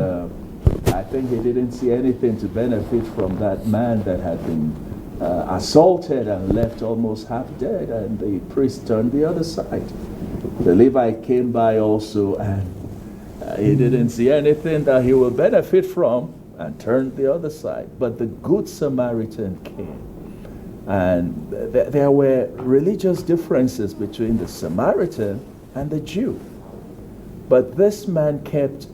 I think he didn't see anything to benefit from that man that had been assaulted and left almost half dead, and the priest turned the other side. The Levite came by also, and he didn't see anything that he will benefit from, and turned the other side. But the Good Samaritan came, and there were religious differences between the Samaritan and the Jew. But this man kept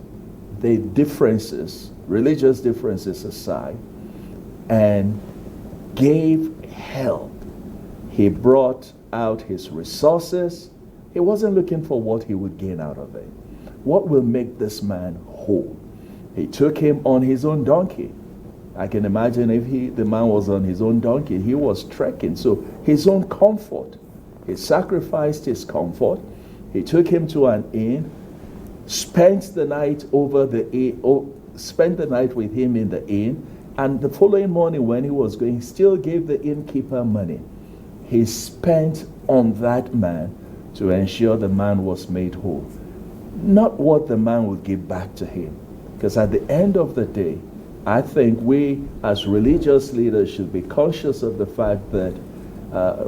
the differences, religious differences aside, and gave help. He brought out his resources. He wasn't looking for what he would gain out of it. What will make this man whole? He took him on his own donkey. I can imagine if the man was on his own donkey, he was trekking. So his own comfort, he sacrificed his comfort. He took him to an inn, spent the night spent the night with him in the inn, and the following morning when he was going, he still gave the innkeeper money. He spent on that man to ensure the man was made whole. Not what the man would give back to him. Because at the end of the day, I think we as religious leaders should be conscious of the fact that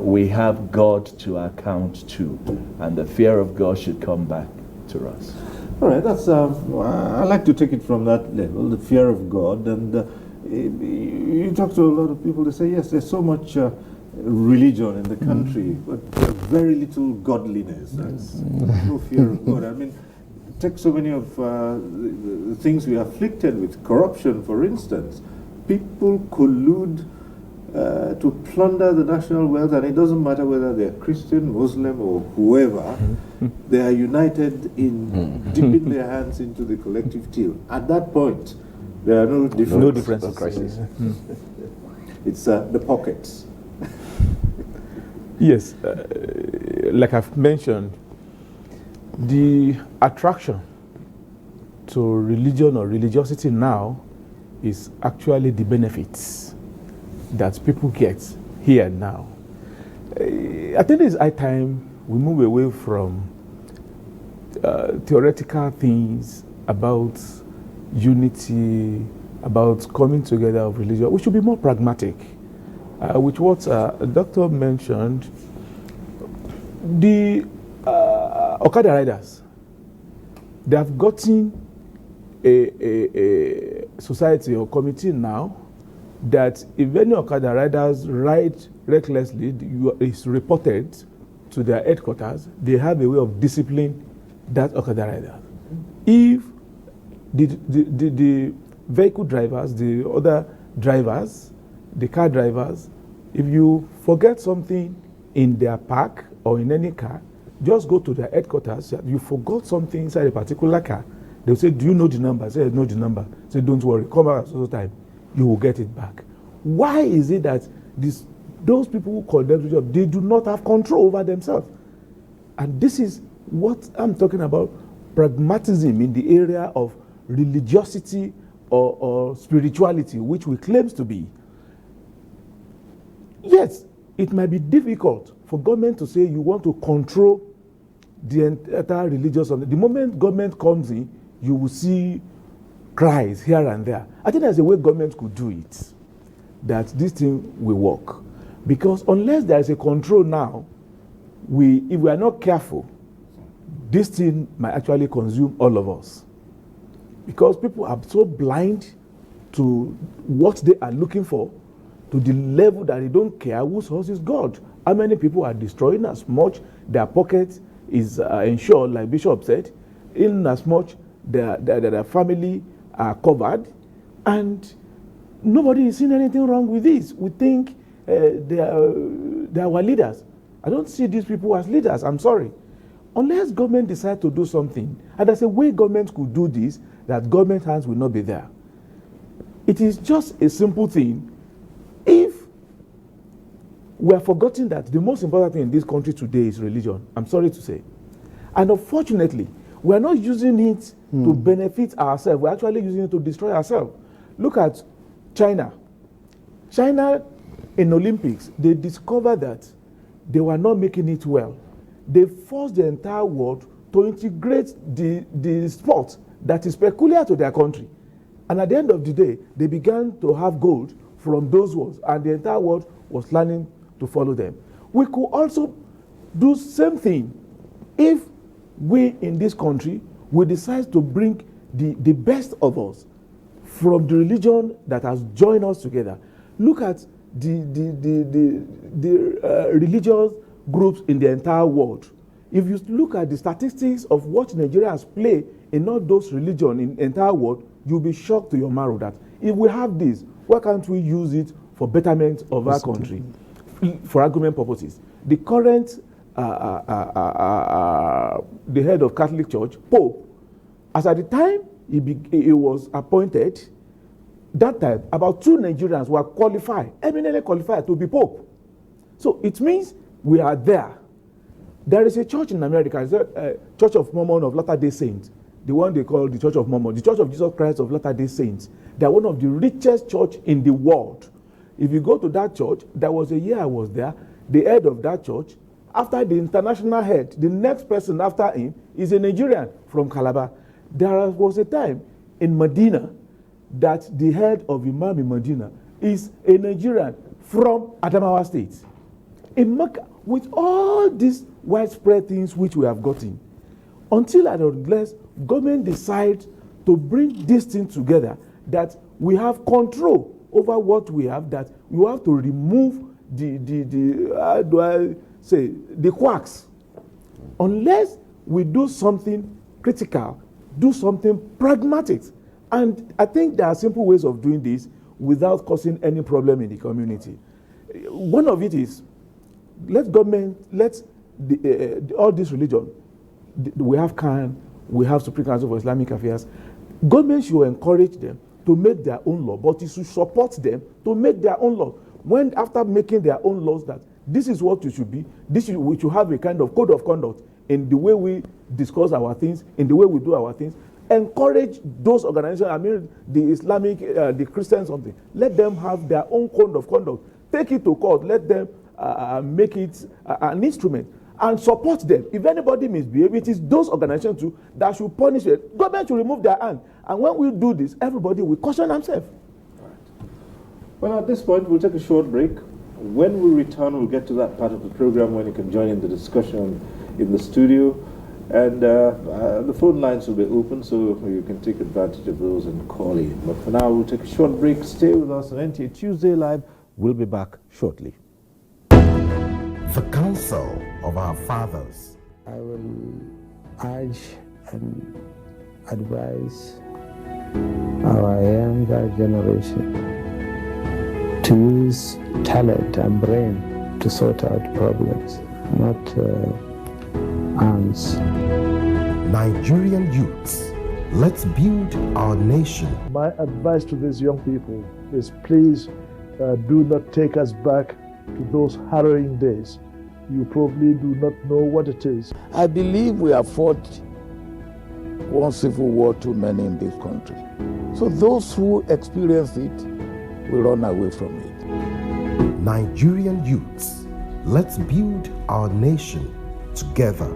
we have God to account to, and the fear of God should come back to us. All right, that's I like to take it from that level, the fear of God. And you talk to a lot of people, they say, yes, there's so much religion in the country, but very little godliness. That's no fear of God. I mean, take so many of the things we are afflicted with, corruption, for instance. People collude to plunder the national wealth, and it doesn't matter whether they're Christian, Muslim, or whoever. They are united in dipping their hands into the collective till. At that point, there are no differences. It's the pockets. Yes, like I've mentioned, the attraction to religion or religiosity now is actually the benefits that people get here and now. I think it's high time we move away from theoretical things about unity, about coming together of religion. We should be more pragmatic. With what the doctor mentioned, the Okada riders, they have gotten a society or committee now that if any Okada riders ride recklessly, it's reported to their headquarters. They have a way of disciplining that Okada rider. If the vehicle drivers, the other drivers, the car drivers, if you forget something in their park or in any car, just go to their headquarters. You forgot something inside a particular car. They'll say, do you know the number? Say, I know the number. Say, don't worry, come back at some time. You will get it back. Why is it that those people who condemn the job, they do not have control over themselves? And this is what I'm talking about, pragmatism in the area of religiosity or spirituality, which we claim to be. Yes, it might be difficult for government to say you want to control the entire religious. The moment government comes in, you will see cries here and there. I think there's a way government could do it, that this thing will work. Because unless there is a control now, if we are not careful, this thing might actually consume all of us. Because people are so blind to what they are looking for, to the level that they don't care whose house is God. How many people are destroying as much their pocket is ensured, like Bishop said, in as much their family are covered, and nobody is seeing anything wrong with this. We think they are our leaders. I don't see these people as leaders, I'm sorry. Unless government decides to do something, and there's a way government could do this, that government hands will not be there. It is just a simple thing. If we are forgetting that the most important thing in this country today is religion, I'm sorry to say. And unfortunately, we are not using it to benefit ourselves. We're actually using it to destroy ourselves. Look at China. China, in Olympics, they discovered that they were not making it well. They forced the entire world to integrate the sport that is peculiar to their country. And at the end of the day, they began to have gold from those wars, and the entire world was learning to follow them. We could also do the same thing if we in this country we decide to bring the best of us from the religion that has joined us together. Look at the religious groups in the entire world. If you look at the statistics of what Nigeria has played in all those religions in the entire world, you'll be shocked to your marrow that if we have this, why can't we use it for betterment of our country? For argument purposes, the current the head of Catholic Church, Pope, as at the time he was appointed, that time about 2 Nigerians were qualified, eminently qualified to be Pope. So it means we are there. There is a church in America, it's a Church of Mormon of Latter-day Saints, the one they call the Church of Mormon, the Church of Jesus Christ of Latter-day Saints. They are one of the richest church in the world. If you go to that church, there was a year I was there, the head of that church, after the international head, the next person after him is a Nigerian from Calabar. There was a time in Medina that the head of Imam in Medina is a Nigerian from Adamawa State. In Mecca, with all these widespread things which we have gotten, until and unless government decides to bring this thing together, that we have control over what we have, that we have to remove how do I say, the quacks. Unless we do something critical, do something pragmatic. And I think there are simple ways of doing this without causing any problem in the community. One of it is, let government, all this religion, we have Khan, we have Supreme Council for Islamic Affairs. Government should encourage them to make their own law, but it should support them to make their own law. When after making their own laws that this is what it should be, we should have a kind of code of conduct in the way we discuss our things, in the way we do our things. Encourage those organizations, I mean the Islamic, the Christian something, let them have their own code of conduct. Take it to court, let them make it an instrument and support them. If anybody misbehaves, it is those organizations too that should punish it. Government should remove their hand. And when we do this, everybody will caution themselves. Well, at this point, we'll take a short break. When we return, we'll get to that part of the program when you can join in the discussion in the studio. And the phone lines will be open, so you can take advantage of those and call in. But for now, we'll take a short break. Stay with us on NTA Tuesday Live. We'll be back shortly. The Council of Our Fathers. I will urge and advise our younger generation to use talent and brain to sort out problems, not arms. Nigerian youths, let's build our nation. My advice to these young people is please do not take us back to those harrowing days. You probably do not know what it is. I believe we have fought one civil war too many in this country. So those who experience it will run away from it. Nigerian youths, let's build our nation together.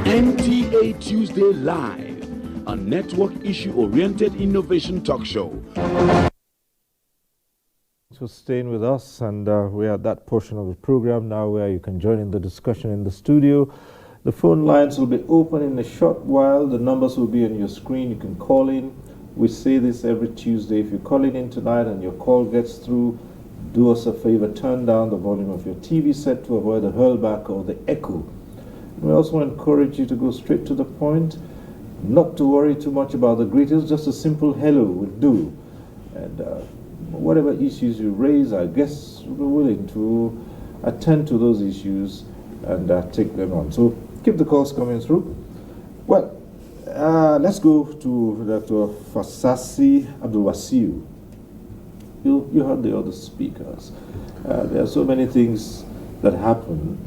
NTA Tuesday Live, a network issue-oriented innovation talk show. Thanks for staying with us, and we're at that portion of the program now where you can join in the discussion in the studio. The phone lines will be open in a short while. The numbers will be on your screen. You can call in. We say this every Tuesday. If you're calling in tonight and your call gets through, do us a favor, turn down the volume of your TV set to avoid the hurlback or the echo. We also encourage you to go straight to the point, not to worry too much about the greetings, just a simple hello would do. And whatever issues you raise, I guess we're willing to attend to those issues and take them on. So keep the calls coming through. Well, let's go to Dr. Fasasi Abdulwasiu. You heard the other speakers. There are so many things that happen.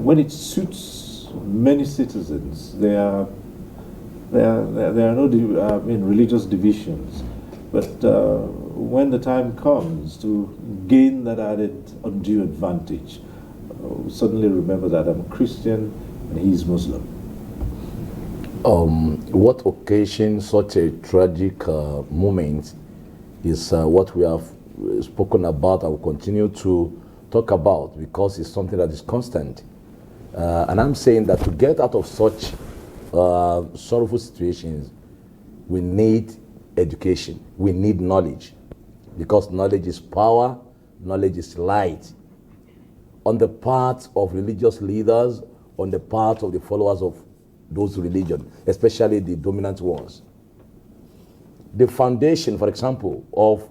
When it suits many citizens, there are no religious divisions. But when the time comes to gain that added undue advantage, suddenly remember that I'm a Christian and he's Muslim. What occasions such a tragic moment is what we have spoken about and will continue to talk about, because it's something that is constant. And I'm saying that to get out of such sorrowful situations, we need education, we need knowledge, because knowledge is power, knowledge is light. On the part of religious leaders, on the part of the followers of those religions, especially the dominant ones. The foundation, for example, of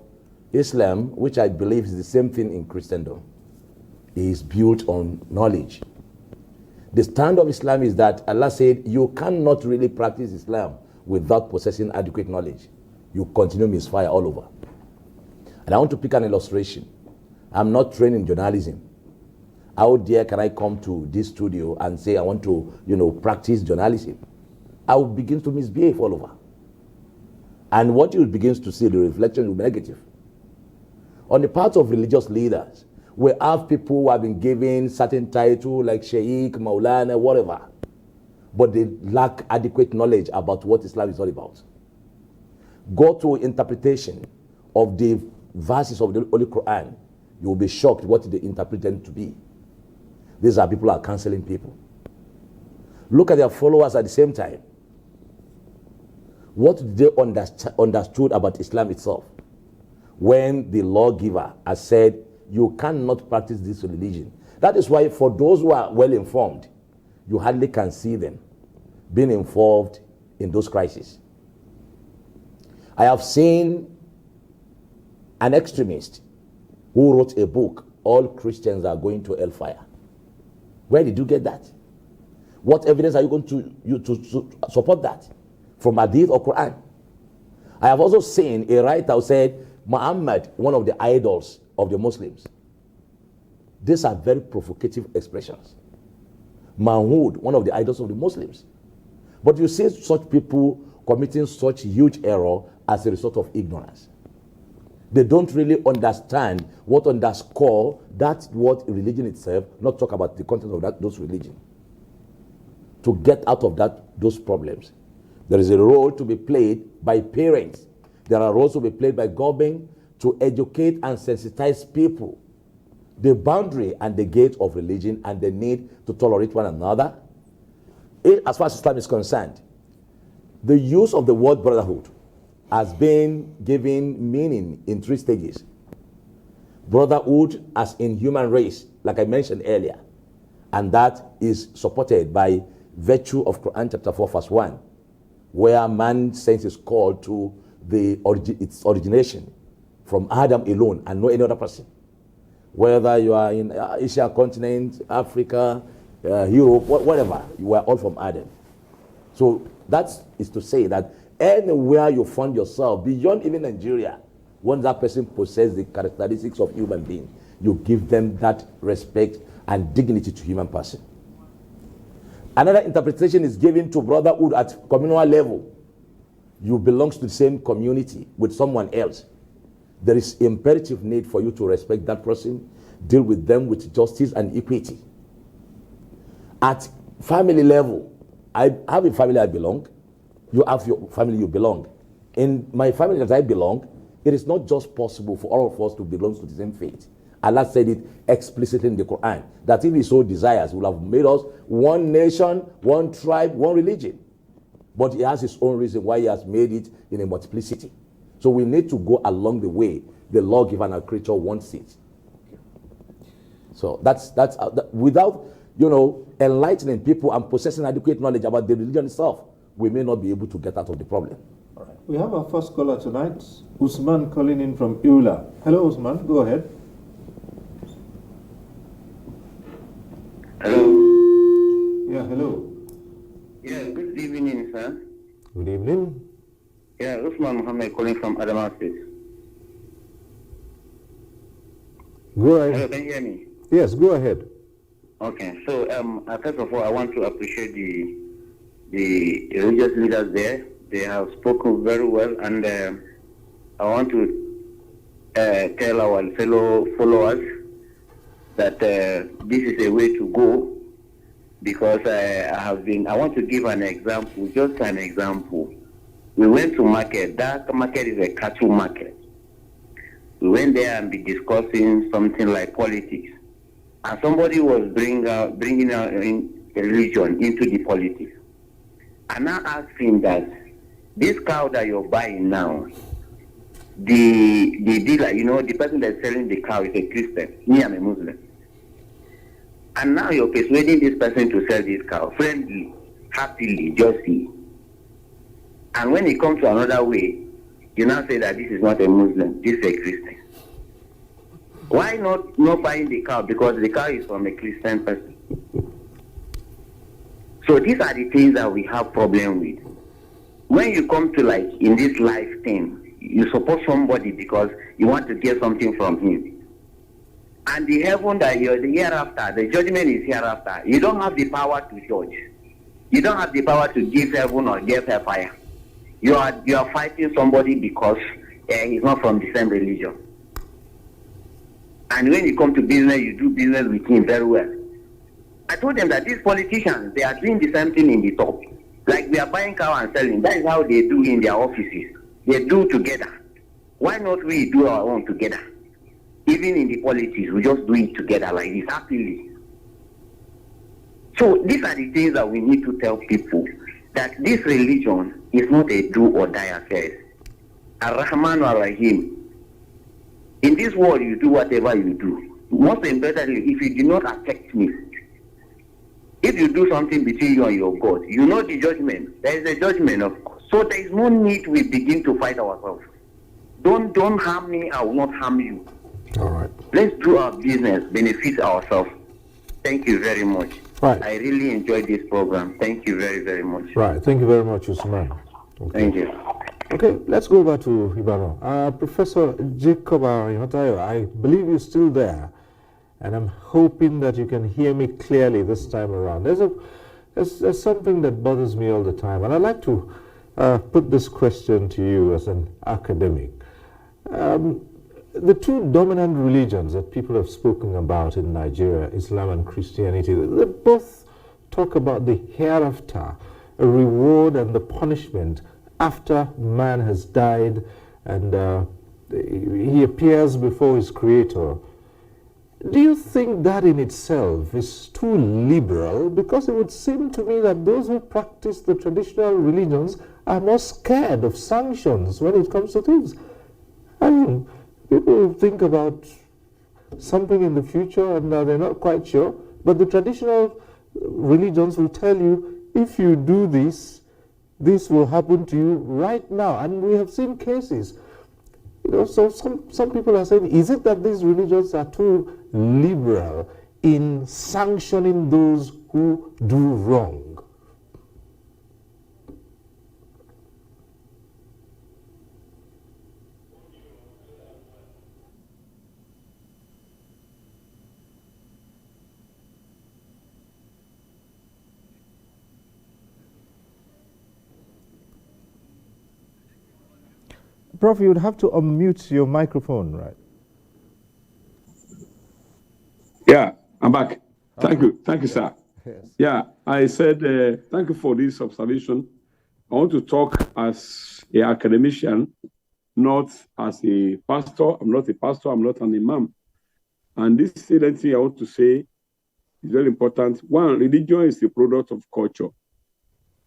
Islam, which I believe is the same thing in Christendom, is built on knowledge. The stand of Islam is that Allah said you cannot really practice Islam without possessing adequate knowledge. You continue misfire all over. And I want to pick an illustration. I'm not trained in journalism. How dare can I come to this studio and say I want to, practice journalism? I will begin to misbehave all over. And what you begin to see, the reflection will be negative. On the part of religious leaders, we have people who have been given certain titles like Sheikh, Maulana, whatever, but they lack adequate knowledge about what Islam is all about. Go to interpretation of the verses of the Holy Quran, you will be shocked what they interpret them to be. These are people who are canceling people. Look at their followers at the same time. What did they understood about Islam itself? When the lawgiver has said, you cannot practice this religion. That is why for those who are well informed, you hardly can see them being involved in those crises. I have seen an extremist who wrote a book, All Christians Are Going to Hellfire. Where did you get that? What evidence are you going to support that? From Hadith or Quran? I have also seen a writer who said, Muhammad, one of the idols of the Muslims. These are very provocative expressions. manhood, one of the idols of the Muslims. But you see such people committing such huge error as a result of ignorance. They don't really understand what underscore that what religion itself, not talk about the content of those religion. To get out of those problems, there is a role to be played by parents. There are roles to be played by government to educate and sensitize people. The boundary and the gate of religion and the need to tolerate one another. As far as Islam is concerned, the use of the word brotherhood has been given meaning in 3 stages. Brotherhood as in human race, like I mentioned earlier, and that is supported by virtue of Quran chapter 4 verse 1, where man's sense is called to its origination from Adam alone and no any other person. Whether you are in Asia continent, Africa, Europe, whatever, you are all from Adam. So that is to say that anywhere you find yourself, beyond even Nigeria, once that person possesses the characteristics of human being, you give them that respect and dignity to human person. Another interpretation is given to brotherhood at communal level. You belong to the same community with someone else. There is imperative need for you to respect that person, deal with them with justice and equity. At family level, I have a family I belong. You have your family you belong. In my family that I belong, it is not just possible for all of us to belong to the same faith. Allah said it explicitly in the Quran, that if He so desires, He will have made us one nation, one tribe, one religion. But He has His own reason why He has made it in a multiplicity. So we need to go along the way the lawgiver and our creature wants it. So that's without enlightening people and possessing adequate knowledge about the religion itself, we may not be able to get out of the problem. All right. We have our first caller tonight, Usman calling in from Eula. Hello, Usman. Go ahead. Hello. Yeah, hello. Yeah, good evening, sir. Good evening. Yeah, Usman Muhammad calling from Adamawa State. Go ahead. Hello, can you hear me? Yes, go ahead. Okay, so first of all, I want to appreciate the religious leaders there. They have spoken very well, and I want to tell our fellow followers that this is a way to go, because I want to give an example, just an example. We went to market. That market is a cattle market. We went there and be discussing something like politics, and somebody was bringing out religion into the politics. And I asked him that this cow that you're buying now, the dealer, the person that's selling the cow is a Christian. Me, I'm a Muslim. And now you're persuading this person to sell this cow friendly, happily, justly. And when it comes to another way, you now say that this is not a Muslim, this is a Christian. Why not buying the cow? Because the cow is from a Christian person. So these are the things that we have problem with. When you come to in this life thing, you support somebody because you want to get something from him. And the heaven that you're the hereafter, the judgment is hereafter. You don't have the power to judge. You don't have the power to give heaven or give fire. You are fighting somebody because he's not from the same religion. And when you come to business, you do business with him very well. I told them that these politicians, they are doing the same thing in the top. Like we are buying cow and selling. That is how they do in their offices. They do together. Why not we do our own together? Even in the politics, we just do it together like this, happily. So these are the things that we need to tell people, that this religion is not a do or die affair. Ar-Rahman Ar-Rahim. In this world, you do whatever you do. Most importantly, if you do not affect me, if you do something between you and your God, you know the judgment. There is a judgment, of course. So there is no need we begin to fight ourselves. Don't harm me, I will not harm you. All right. Let's do our business, benefit ourselves. Thank you very much. Right. I really enjoyed this program. Thank you very, very much. Right. Thank you very much, Usman. Okay. Thank you. Okay, let's go back to Ibarra. Professor Jacob Arimatayo, I believe you're still there. and I'm hoping that you can hear me clearly this time around. There's something that bothers me all the time, and I'd like to put this question to you as an academic. The two dominant religions that people have spoken about in Nigeria, Islam and Christianity, they both talk about the hereafter, a reward and the punishment after man has died and he appears before his creator. Do you think that in itself is too liberal? Because it would seem to me that those who practice the traditional religions are more scared of sanctions when it comes to things. I mean, people think about something in the future and they're not quite sure, but the traditional religions will tell you, if you do this, this will happen to you right now. And we have seen cases. You know, so some people are saying, is it that these religions are too liberal in sanctioning those who do wrong? Prof, you would have to unmute your microphone, right? Yeah, I'm back. Thank you. Thank you, sir. Yes. Yeah, I said thank you for this observation. I want to talk as an academician, not as a pastor. I'm not a pastor. I'm not an imam. And this second thing I want to say is very important. One, religion is a product of culture.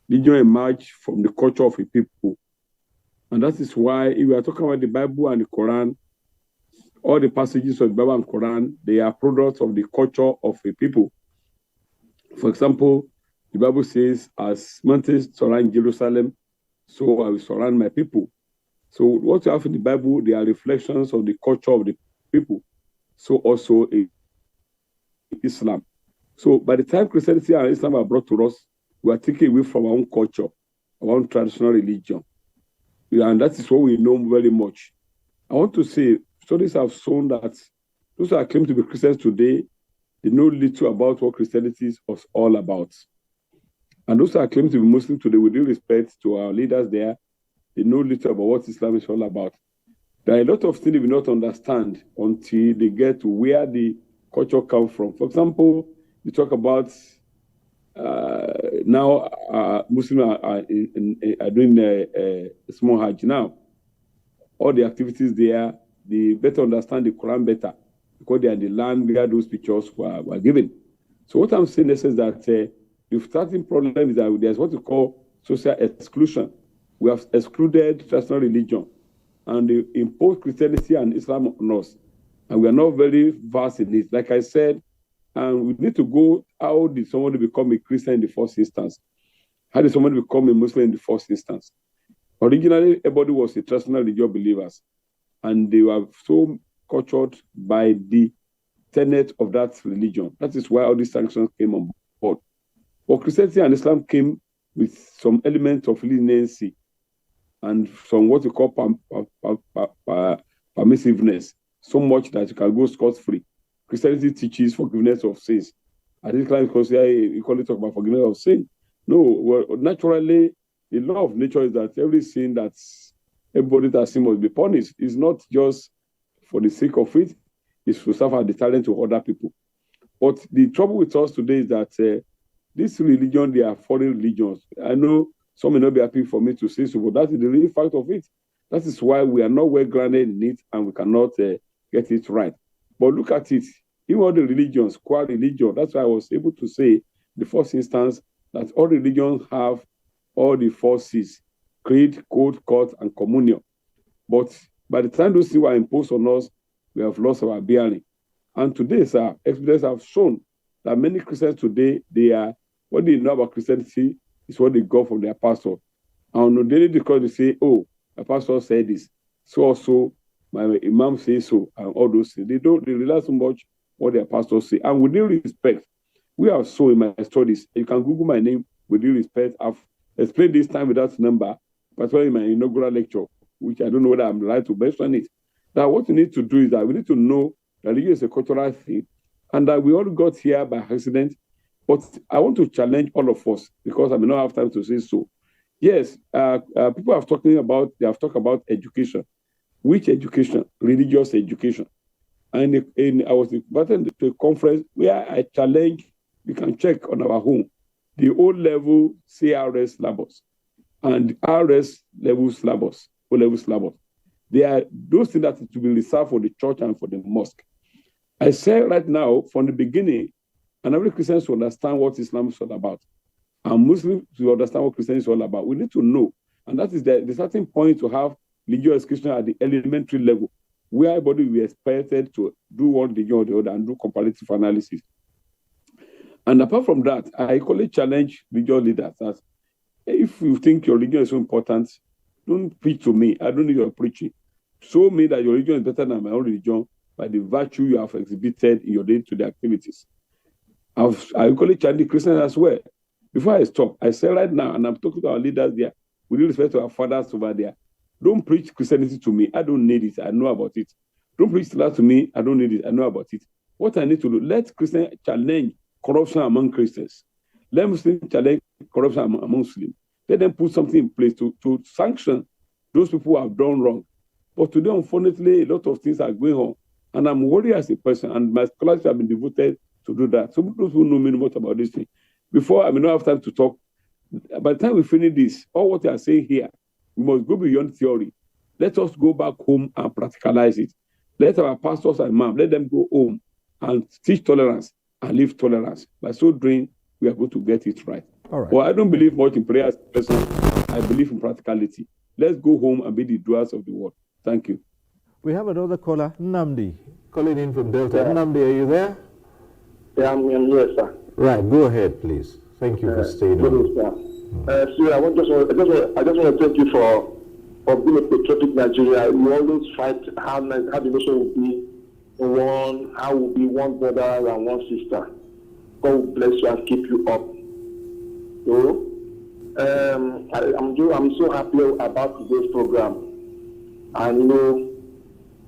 Religion emerged from the culture of a people. And that is why, if we are talking about the Bible and the Quran, all the passages of the Bible and Quran, they are products of the culture of a people. For example, the Bible says, as mountains surround Jerusalem, so I will surround my people. So what you have in the Bible, they are reflections of the culture of the people. So also in Islam. So by the time Christianity and Islam are brought to us, we are taken away from our own culture, our own traditional religion. And that is what we know very much. I want to say, studies have shown that those who are claiming to be Christians today, they know little about what Christianity was all about. And those who are claiming to be Muslim today, with due respect to our leaders there, they know little about what Islam is all about. There are a lot of things they will not understand until they get to where the culture comes from. For example, we talk about now Muslims are doing a small Hajj now. All the activities there, they better understand the Quran better because they are the land where those pictures were given. So what I'm saying is that the starting problem is that there's what we call social exclusion. We have excluded traditional religion and they impose Christianity and Islam on us. And we are not very versed in it. Like I said, and we need to go, how did somebody become a Christian in the first instance? How did somebody become a Muslim in the first instance? Originally, everybody was a traditional religious believers, and they were so cultured by the tenet of that religion. That is why all these sanctions came on board. But Christianity and Islam came with some element of leniency and some what we call permissiveness, so much that you can go scot-free. Christianity teaches forgiveness of sins. I think Islam equally talk about forgiveness of sin. No, well, naturally, the law of nature is that every sin that everybody that sin must be punished. It's not just for the sake of it, it's to serve as a deterrent to other people. But the trouble with us today is that this religion, they are foreign religions. I know some may not be happy for me to say so, but that is the real fact of it. That is why we are not well grounded in it and we cannot get it right. But look at it. Even all the religions, core religion, that's why I was able to say the first instance that all religions have all the four C's: creed, code, court, and communion. But by the time those things were imposed on us, we have lost our bearing. And today, sir, experience have shown that many Christians today, what they know about Christianity is what they got from their pastor. And on a daily because they say, oh, my pastor said this, so also my imam says so, and all those things. They realize so much what their pastors say. And with due respect, we have so in my studies, you can Google my name with due respect. I've explained this time without number, particularly in my inaugural lecture, which I don't know whether I'm right to mention it. Now, what we need to do is that we need to know that religion is a cultural thing, and that we all got here by accident. But I want to challenge all of us because I may not have time to say so. Yes, people have talked about education. Which education? Religious education. And I was invited to a conference where I challenged, we can check on our home, the O-level CRS syllabus and RS level syllabus, O-level syllabus. They are those things that to be reserved for the church and for the mosque. I say right now, from the beginning, and every Christian should understand what Islam is all about. And Muslims to understand what Christianity is all about. We need to know. And that is the starting point to have religious education at the elementary level, where everybody will be expected to do one religion or the other and do comparative analysis. And apart from that, I equally challenge religious leaders that if you think your religion is so important, don't preach to me. I don't need your preaching. Show me that your religion is better than my own religion by the virtue you have exhibited in your day-to-day activities. I equally challenge the Christians as well. Before I stop, I say right now, and I'm talking to our leaders there, with respect to our fathers over there, don't preach Christianity to me. I don't need it. I know about it. Don't preach that to me. I don't need it. I know about it. What I need to do, let Christians challenge corruption among Christians. Let Muslims challenge corruption among Muslims. Let them put something in place to sanction those people who have done wrong. But today, unfortunately, a lot of things are going on. And I'm worried as a person, and my scholars have been devoted to do that. Some people who know me much about this thing. Before, I may not have time to talk. By the time we finish this, all what I are saying here, we must go beyond theory. Let us go back home and practicalize it. Let our pastors and imams, let them go home and teach tolerance and live tolerance. By so doing, we are going to get it right. All right. Well, I don't believe much in prayer as a person. I believe in practicality. Let's go home and be the doers of the word. Thank you. We have another caller, Nnamdi, calling in from Delta. Yeah. Nnamdi, are you there? Yeah, I'm here, sir. Right, go ahead, please. Thank you for staying on. Sir, I just want to thank you for being a patriotic Nigeria. You always fight how the nation will be one, how will be one brother and one sister. God will bless you and keep you up. So, I'm so happy about today's program. And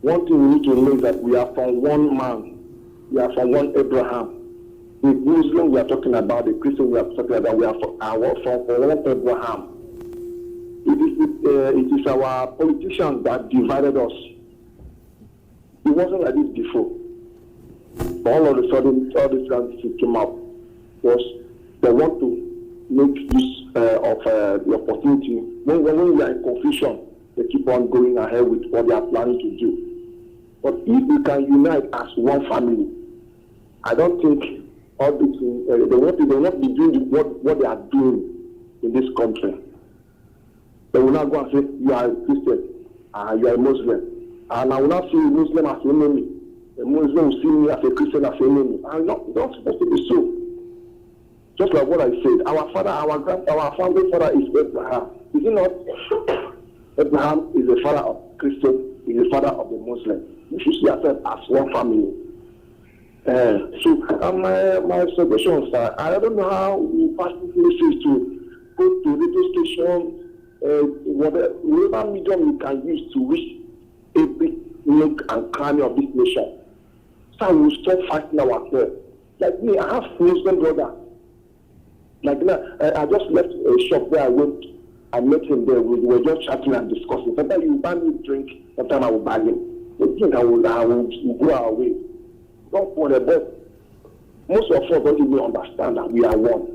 one thing we need to know is that we are from one man. We are from one Abraham. The Muslim we are talking about, the Christian we are talking about, we are from one Abraham. It is our politicians that divided us. It wasn't like this before. But all of a sudden, all these things came up. Was they want to make use of the opportunity. When we are in confusion, they keep on going ahead with what they are planning to do. But if we can unite as one family, I don't think all this they will not be doing what they are doing in this country. They will not go and say, you are a Christian, you are a Muslim. And I will not see a Muslim as an enemy. A Muslim will see me as a Christian as an enemy. And not supposed to be so. Just like what I said, our founding father is Abraham. Is it not? Abraham is the father of Christian, is the father of the Muslim. We should see ourselves as one family. My suggestion, sir, I don't know how we pass this message to go to radio station, whatever medium we can use to reach every nook and cranny of this nation. So we will stop fighting ourselves. Like me, I have Muslim brother. Like now, I just left a shop where I went. I met him there. We were just chatting and discussing. Sometimes you buy me a drink, sometimes I will buy him. The drink I will go our way. Don't worry, but most of us don't even understand that we are one.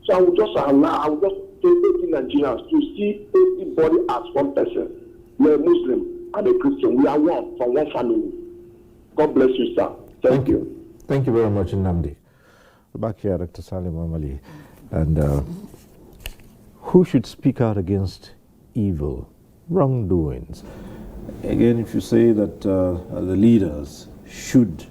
So I will just take Nigerians to see everybody as one person. We are a Muslim and a Christian. We are one from one family. God bless you, sir. Thank you. Thank you very much, Nnamdi. Back here, Dr. Salim Amali. And who should speak out against evil, wrongdoings? Again, if you say that the leaders should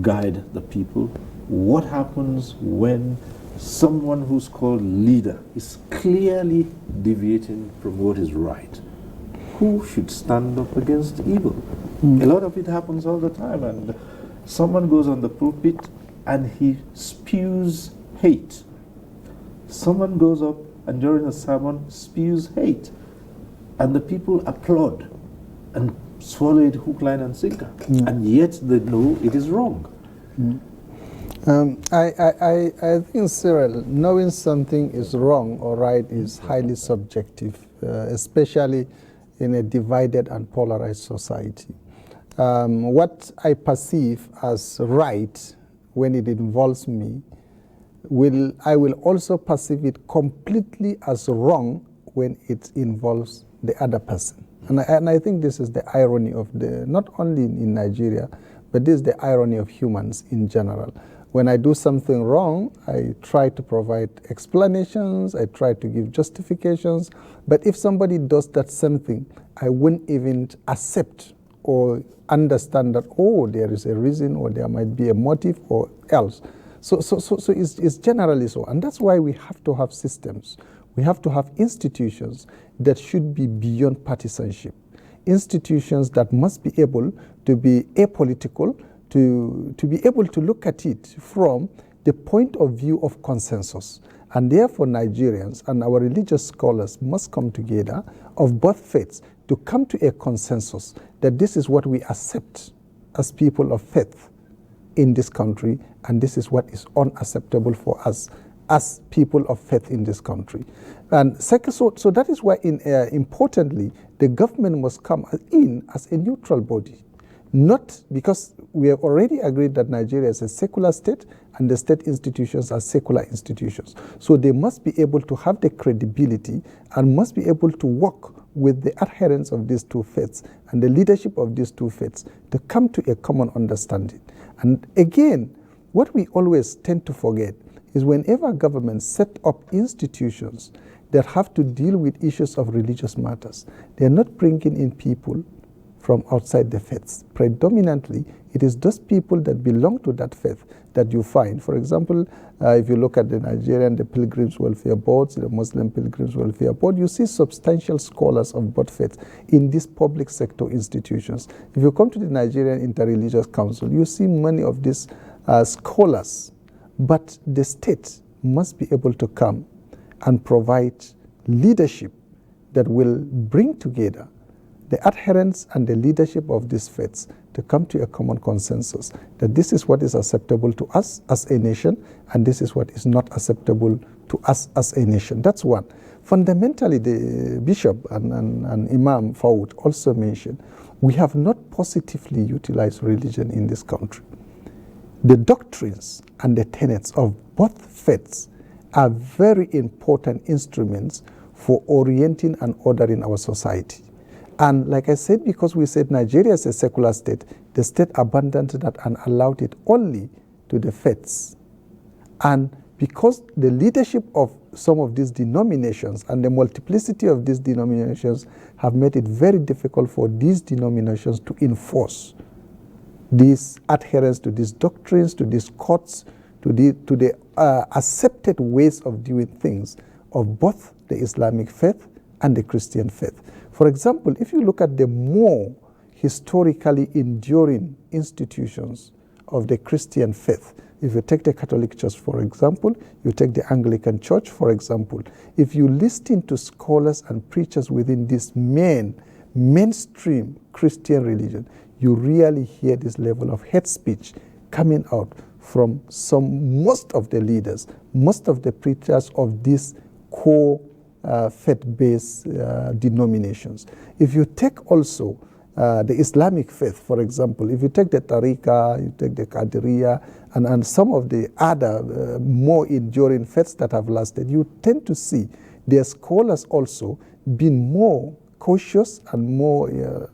guide the people, what happens when someone who's called leader is clearly deviating from what is right? Who should stand up against evil? A lot of it happens all the time, and someone goes on the pulpit and he spews hate. Someone goes up and during a sermon spews hate, and the people applaud and swallow it hook, line, and sinker, and yet they know it is wrong. I think, Cyril, knowing something is wrong or right is highly subjective, especially in a divided and polarized society. What I perceive as right when it involves me, I will also perceive it completely as wrong when it involves the other person. And I think this is the irony of not only in Nigeria, but this is the irony of humans in general. When I do something wrong, I try to provide explanations, I try to give justifications, but if somebody does that same thing, I wouldn't even accept or understand that, oh, there is a reason or there might be a motive or else. So it's generally so. And that's why we have to have systems. We have to have institutions that should be beyond partisanship. Institutions that must be able to be apolitical, to be able to look at it from the point of view of consensus. And therefore Nigerians and our religious scholars must come together of both faiths to come to a consensus that this is what we accept as people of faith in this country, and this is what is unacceptable for us as people of faith in this country. And second, so that is why importantly, the government must come in as a neutral body. Not because we have already agreed that Nigeria is a secular state and the state institutions are secular institutions. So they must be able to have the credibility and must be able to work with the adherents of these two faiths and the leadership of these two faiths to come to a common understanding. And again, what we always tend to forget is whenever governments set up institutions that have to deal with issues of religious matters, they're not bringing in people from outside the faiths. Predominantly, it is those people that belong to that faith that you find. For example, if you look at the Nigerian, the Pilgrims Welfare Boards, the Muslim Pilgrims Welfare Board, you see substantial scholars of both faiths in these public sector institutions. If you come to the Nigerian Interreligious Council, you see many of these scholars, but the state must be able to come and provide leadership that will bring together the adherents and the leadership of these faiths to come to a common consensus that this is what is acceptable to us as a nation and this is what is not acceptable to us as a nation. That's one. Fundamentally, the Bishop and Imam Fawd also mentioned, we have not positively utilized religion in this country. The doctrines and the tenets of both faiths are very important instruments for orienting and ordering our society. And like I said, because we said Nigeria is a secular state, the state abandoned that and allowed it only to the faiths. And because the leadership of some of these denominations and the multiplicity of these denominations have made it very difficult for these denominations to enforce these adherence to these doctrines, to these courts, to the accepted ways of doing things of both the Islamic faith and the Christian faith. For example, if you look at the more historically enduring institutions of the Christian faith, if you take the Catholic Church, for example, you take the Anglican Church, for example, if you listen to scholars and preachers within this mainstream Christian religion, you really hear this level of hate speech coming out from most of the leaders, most of the preachers of these core faith-based denominations. If you take also the Islamic faith, for example, if you take the Tariqa, you take the Qadiriya, and some of the other more enduring faiths that have lasted, you tend to see their scholars also being more cautious and more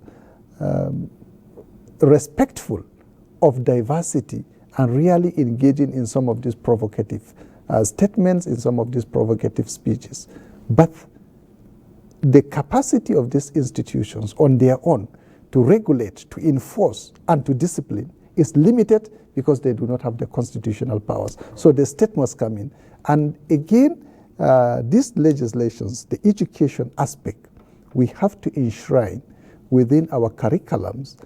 respectful of diversity and really engaging in some of these provocative statements, in some of these provocative speeches. But the capacity of these institutions on their own to regulate, to enforce, and to discipline is limited because they do not have the constitutional powers. So the state must come in. And again, these legislations, the education aspect, we have to enshrine within our curriculums,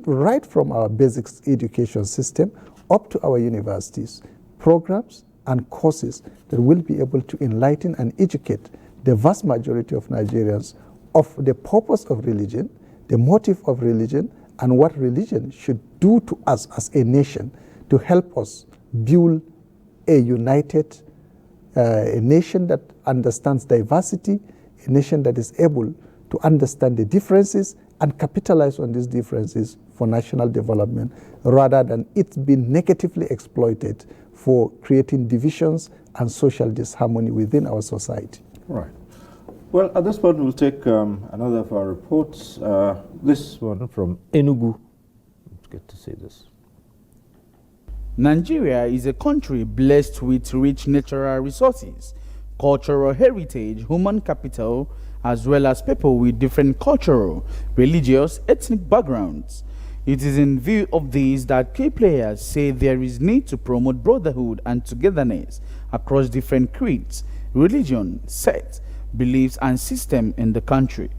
right from our basic education system up to our universities, programs and courses that will be able to enlighten and educate the vast majority of Nigerians of the purpose of religion, the motive of religion, and what religion should do to us as a nation to help us build a united a nation that understands diversity, a nation that is able to understand the differences and capitalize on these differences for national development, rather than it being negatively exploited for creating divisions and social disharmony within our society. Right. Well, at this point, we'll take another of our reports. This one from Enugu. It's good to see this. Nigeria is a country blessed with rich natural resources, cultural heritage, human capital, as well as people with different cultural, religious, ethnic backgrounds. It is in view of this that key players say there is need to promote brotherhood and togetherness across different creeds, religion, sects, beliefs, and systems in the country.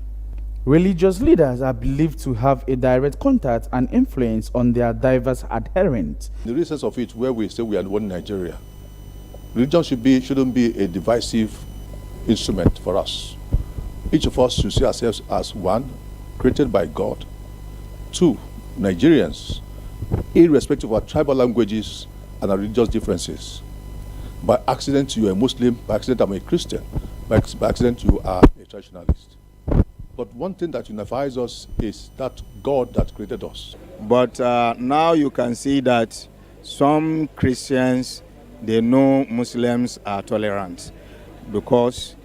Religious leaders are believed to have a direct contact and influence on their diverse adherents. The real sense of it, where we say we are one Nigeria, religion shouldn't be a divisive instrument for us. Each of us should see ourselves as one, created by God. Two, Nigerians, irrespective of our tribal languages and our religious differences. By accident, you are a Muslim. By accident, I'm a Christian. By accident, you are a traditionalist. But one thing that unifies us is that God that created us. But now you can see that some Christians, they know Muslims are tolerant, because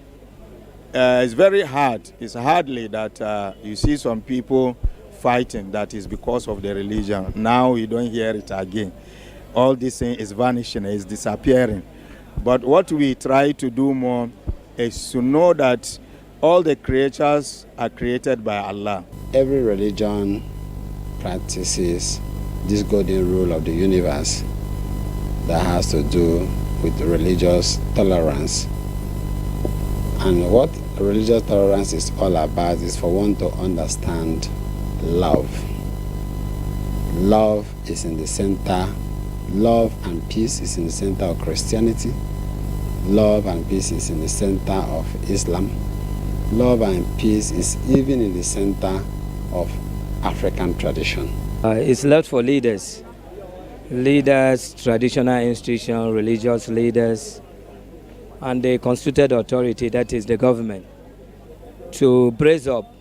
it's very hard. It's hardly that you see some people fighting that is because of their religion. Now you don't hear it again. All this thing is vanishing, is disappearing. But what we try to do more is to know that all the creatures are created by Allah. Every religion practices this golden rule of the universe that has to do with religious tolerance. And what religious tolerance is all about is for one to understand love. Love is in the center. Love and peace is in the center of Christianity. Love and peace is in the center of Islam. Love and peace is even in the center of African tradition. It's left for leaders, traditional institutions, religious leaders, and the constituted authority, that is the government, to brace up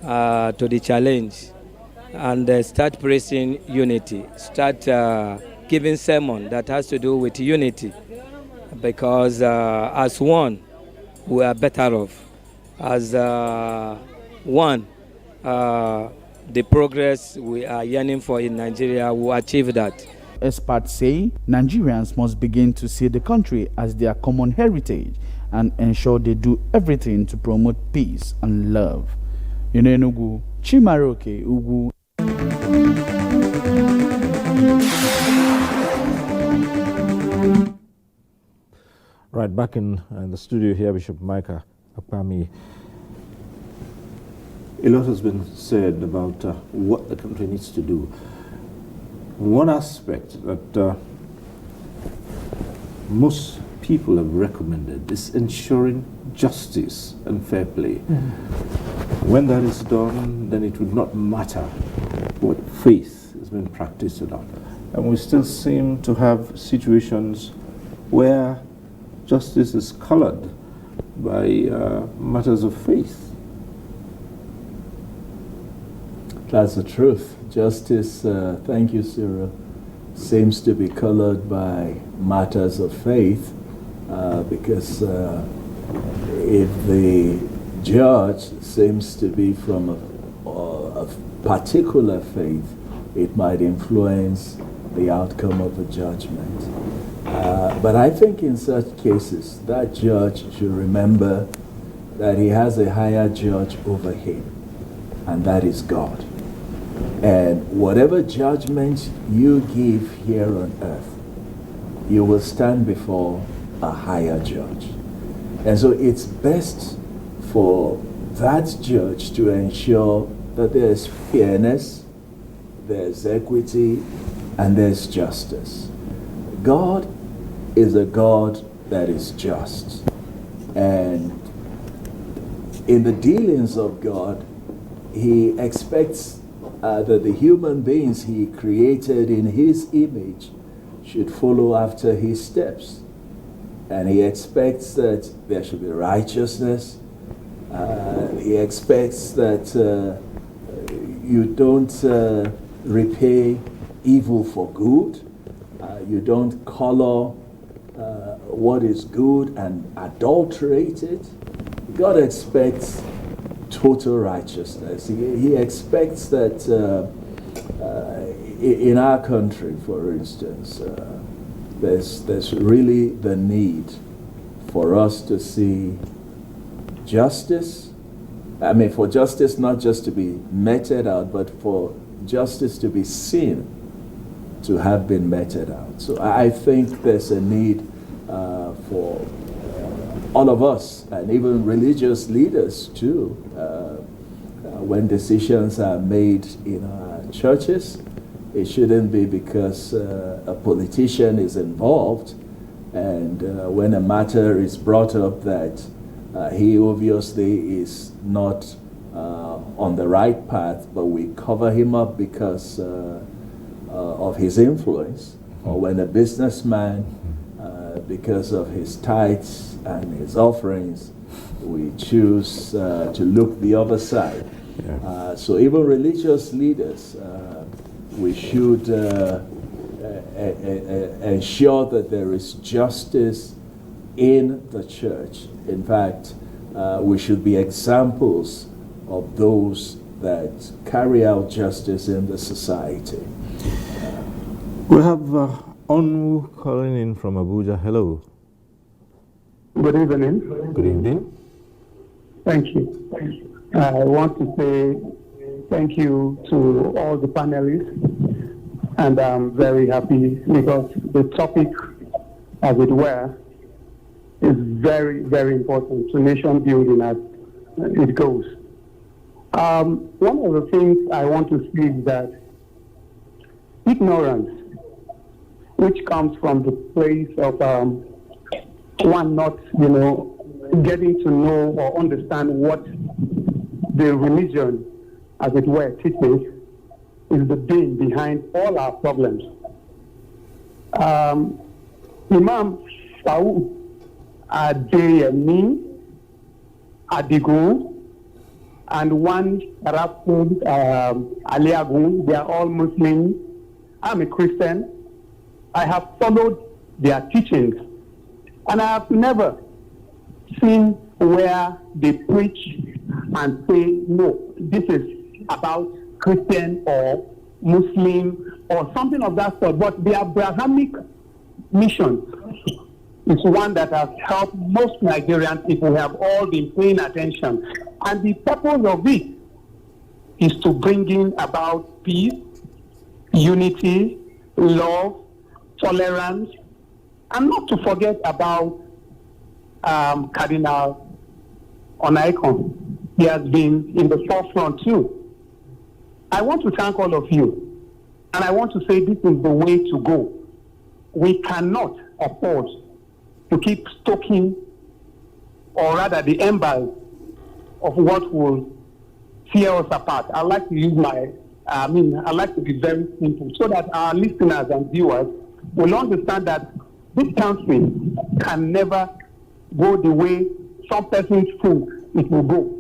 to the challenge and start praising unity, start giving sermon that has to do with unity, because as one, we are better off. As one, the progress we are yearning for in Nigeria will achieve that. Experts say Nigerians must begin to see the country as their common heritage and ensure they do everything to promote peace and love. In Enugu, Chimaroke Ugu. Right, back in the studio here, Bishop Micah Akpami. A lot has been said about what the country needs to do. One aspect that most people have recommended is ensuring justice and fair play. When that is done, then it would not matter what faith has been practiced or not. And we still seem to have situations where justice is colored by matters of faith. That's the truth. Justice, thank you, Cyril, seems to be colored by matters of faith, because if the judge seems to be from a particular faith, it might influence the outcome of a judgment. But I think in such cases, that judge should remember that he has a higher judge over him, and that is God. And whatever judgment you give here on earth, you will stand before a higher judge. And so it's best for that judge to ensure that there's fairness, there's equity, and there's justice. God is a God that is just. And in the dealings of God, he expects that the human beings he created in his image should follow after his steps. And he expects that there should be righteousness. He expects that you don't repay evil for good. You don't color what is good and adulterate it. God expects total righteousness. He expects that in our country, for instance, there's really the need for us to see justice. I mean, for justice not just to be meted out, but for justice to be seen to have been meted out. So I think there's a need for all of us, and even religious leaders too, when decisions are made in our churches, it shouldn't be because a politician is involved, and when a matter is brought up that he obviously is not on the right path, but we cover him up because of his influence, or when a businessman, because of his tithes and his offerings, we choose to look the other side. Yeah. So even religious leaders, we should ensure that there is justice in the church. In fact, we should be examples of those that carry out justice in the society. We have Onwu calling in from Abuja. Hello. Good evening. Good evening. Thank you. I want to say thank you to all the panelists, and I'm very happy because the topic, as it were, is very, very important to nation building as it goes. One of the things I want to see is that ignorance, which comes from the place of one not, getting to know or understand what the religion, as it were, teaches, is the being behind all our problems. Imam Saud Adeyemi Adigun and one Arabun Aliagun, they are all Muslims. I'm a Christian. I have followed their teachings, and I have never seen where they preach and say, no, this is about Christian or Muslim or something of that sort. But the Abrahamic mission is one that has helped most Nigerian people who have all been paying attention. And the purpose of it is to bring in about peace, unity, love, tolerance, and not to forget about Cardinal Onaikon. He has been in the forefront too. I want to thank all of you, and I want to say this is the way to go. We cannot afford to keep stoking, or rather the embers of what will tear us apart. I like to use I like to be very simple so that our listeners and viewers will understand that this country can never go the way some persons think it will go.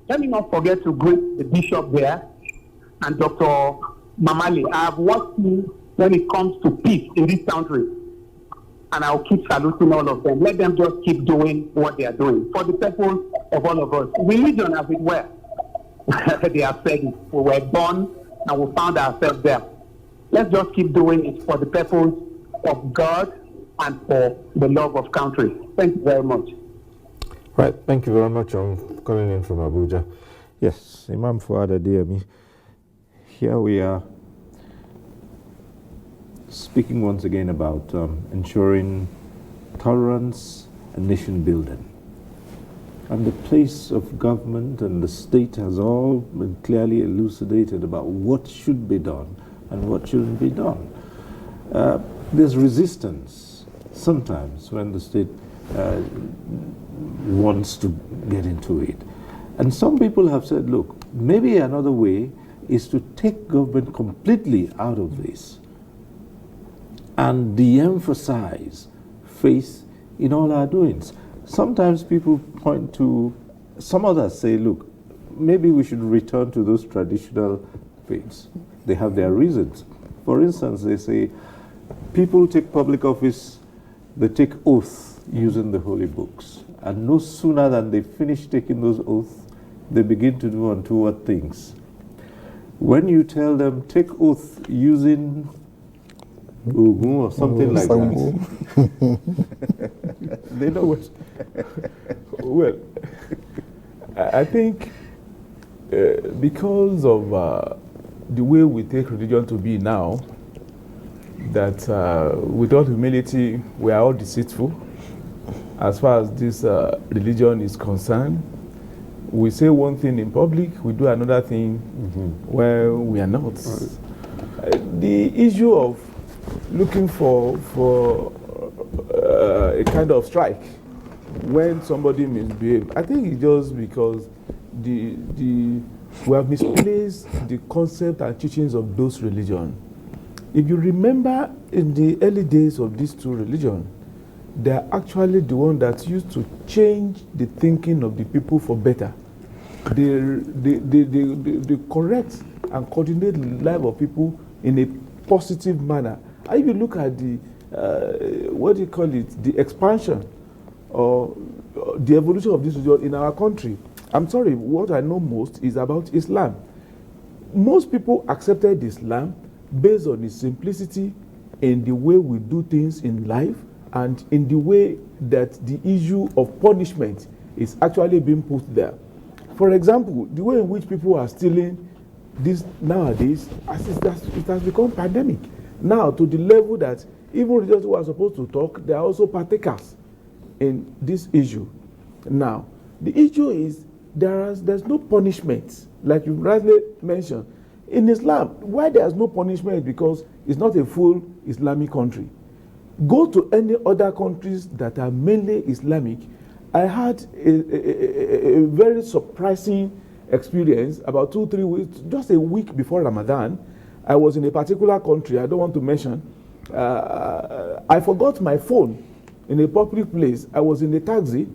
Let me not forget to greet the bishop there and Dr. Mamali. I have watched him when it comes to peace in this country, and I'll keep saluting all of them. Let them just keep doing what they are doing for the purpose of all of us. Religion, as it were, they have said it. We were born and we found ourselves there. Let's just keep doing it for the purpose of God and for the love of country. Thank you very much. Right, thank you very much for calling in from Abuja. Yes, Imam Fuad Adeyemi. Here we are speaking once again about ensuring tolerance and nation building. And the place of government and the state has all been clearly elucidated about what should be done and what shouldn't be done. There's resistance sometimes when the state wants to get into it. And some people have said, look, maybe another way is to take government completely out of this and de-emphasize faith in all our doings. Sometimes people point to, some others say, look, maybe we should return to those traditional faiths. They have their reasons. For instance, they say people take public office, they take oath using the holy books. And no sooner than they finish taking those oaths, they begin to do untoward things. When you tell them, take oath using Ogun or something like that, they know what. Well, I think because of the way we take religion to be now, that with all humility, we are all deceitful. As far as this religion is concerned, we say one thing in public, we do another thing where we are not. The issue of looking for a kind of strike when somebody misbehaves, I think it's just because we have misplaced the concept and teachings of those religions. If you remember, in the early days of these two religions, they are actually the one that used to change the thinking of the people for better. They correct and coordinate the life of people in a positive manner. And if you look at the, what do you call it, the expansion or the evolution of this religion in our country, I'm sorry, what I know most is about Islam. Most people accepted Islam based on its simplicity in the way we do things in life and in the way that the issue of punishment is actually being put there. For example, the way in which people are stealing this nowadays, it has become pandemic. Now, to the level that even religious who are supposed to talk, they are also partakers in this issue. Now, the issue is there's no punishment, like you rightly mentioned. In Islam, why there's no punishment is because it's not a full Islamic country. Go to any other countries that are mainly Islamic. I had a very surprising experience about 2-3 weeks, just a week before Ramadan. I was in a particular country, I don't want to mention. I forgot my phone in a public place. I was in a taxi.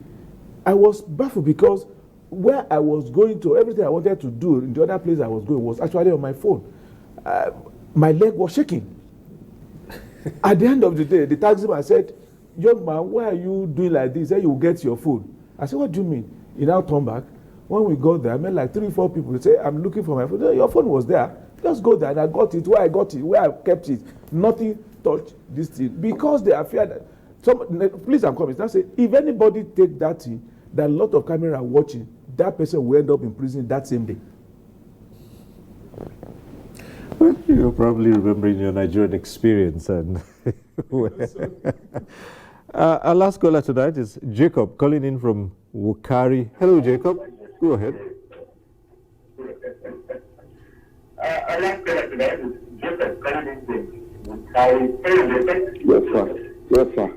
I was baffled because where I was going to, everything I wanted to do in the other place I was going was actually on my phone. My leg was shaking. At the end of the day, the taximan said, young man, why are you doing like this? He said, you will get your phone. I said, what do you mean? He now turned back. When we got there, I met like 3-4 people. They say, I'm looking for my phone. Your phone was there. Just go there. And I got it. Where I got it, where I kept it. Nothing touched this thing. Because they are feared that, please, I'm coming. Now say, if anybody take that thing, that a lot of cameras are watching, that person will end up in prison that same day. Well, you're probably remembering your Nigerian experience. And our last caller tonight is Jacob, calling in from Wukari. Hello, Jacob. Go ahead. Our last caller tonight is Jacob, calling in from Wukari. Yes, sir. Yes, sir.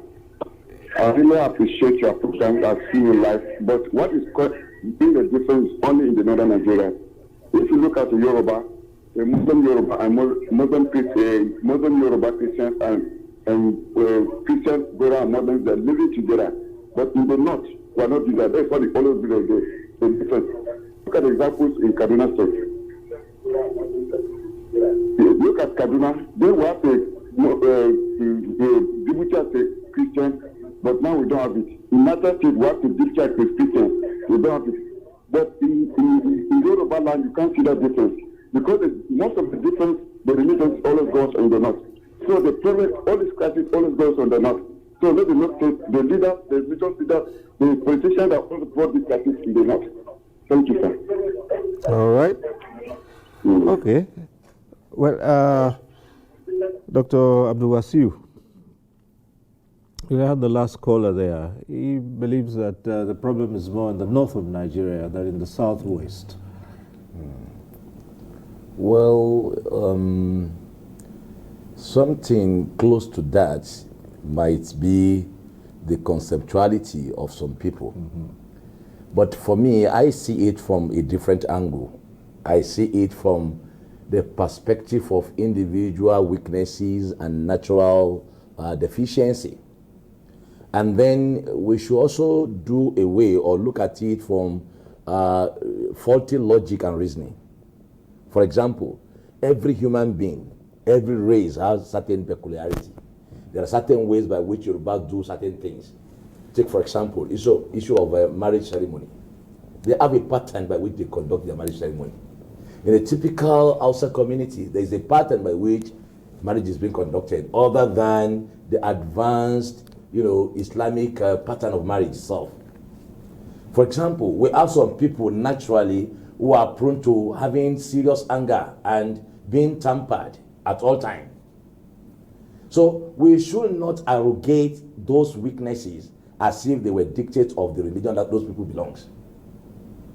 I really appreciate your program. I've seen you live. But what is being the difference only in the northern Nigeria? If you look at the Yoruba, the Muslim Yoruba and Muslim Yoruba Christians and Christians, brother and Muslims, they're living together. But in the north, we are not doing that. That's what they always do the difference. Look at the examples in Kaduna State. Look at Kaduna, they were the Abuja as a Christian, but now we don't have it. In Niger State, we have to discharge as Christians. We don't have it. But in Yoruba land, you can't see that difference. Because most of the difference, the religion always goes on the north. So the problem, all this crisis always goes on the north. So let the north state, the leaders, the religious leaders, the politicians that also brought this crisis in the north. Thank you, sir. All right. Okay. Well, Dr. Abdul Wasiu, you had the last caller there. He believes that the problem is more in the north of Nigeria than in the southwest. Well, something close to that might be the conceptuality of some people. But for me, I see it from a different angle. I see it from the perspective of individual weaknesses and natural deficiency. And then we should also do away or look at it from faulty logic and reasoning. For example, every human being, every race has certain peculiarity. There are certain ways by which Yoruba do certain things. Take, for example, issue of a marriage ceremony. They have a pattern by which they conduct their marriage ceremony. In a typical Hausa community, there is a pattern by which marriage is being conducted, other than the advanced, Islamic pattern of marriage itself. For example, we have some people naturally who are prone to having serious anger and being tampered at all times. So we should not arrogate those weaknesses as if they were dictates of the religion that those people belongs.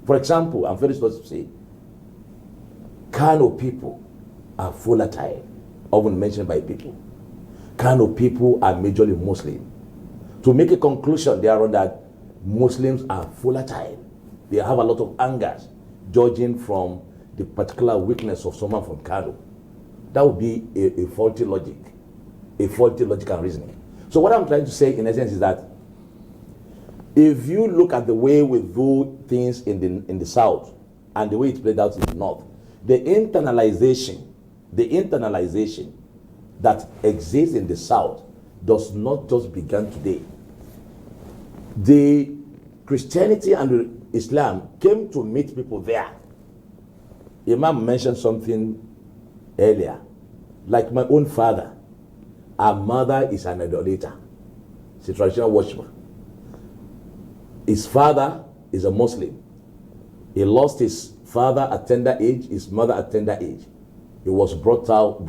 For example, I'm very supposed to say, Kano people are volatile, often mentioned by people. Kano people are majorly Muslim. To make a conclusion there on that, Muslims are volatile. They have a lot of angers, judging from the particular weakness of someone from Kano. That would be a faulty logic, a faulty logic and reasoning. So what I'm trying to say in essence is that if you look at the way we do things in the South and the way it's played out in the North, the internalization that exists in the South does not just begin today. The Christianity and Islam came to meet people there. Imam mentioned something earlier, like my own father. Our mother is an idolater. She's a traditional worshiper. His father is a Muslim. He lost his father at tender age, his mother at tender age. He was brought up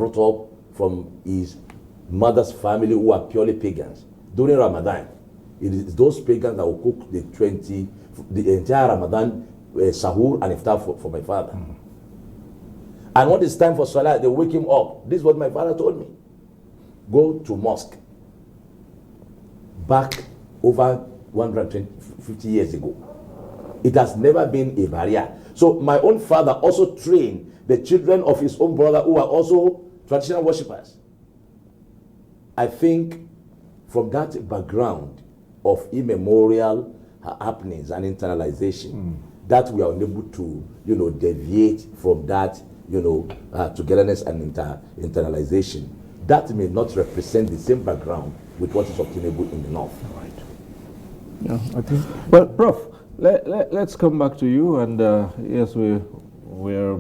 from his mother's family who are purely pagans. During Ramadan, it is those pagans that will cook the entire Ramadan sahur and iftar for my father. And when it's time for Salah, they wake him up. This is what my father told me. Go to mosque. Back over 150 years ago. It has never been a barrier. So my own father also trained the children of his own brother who are also traditional worshippers. I think from that background of immemorial happenings and internalization, that we are unable to, deviate from that, togetherness and internalization. That may not represent the same background with what is obtainable in the North. Right. Yeah, I think. Well, Prof, let's come back to you. And yes, we're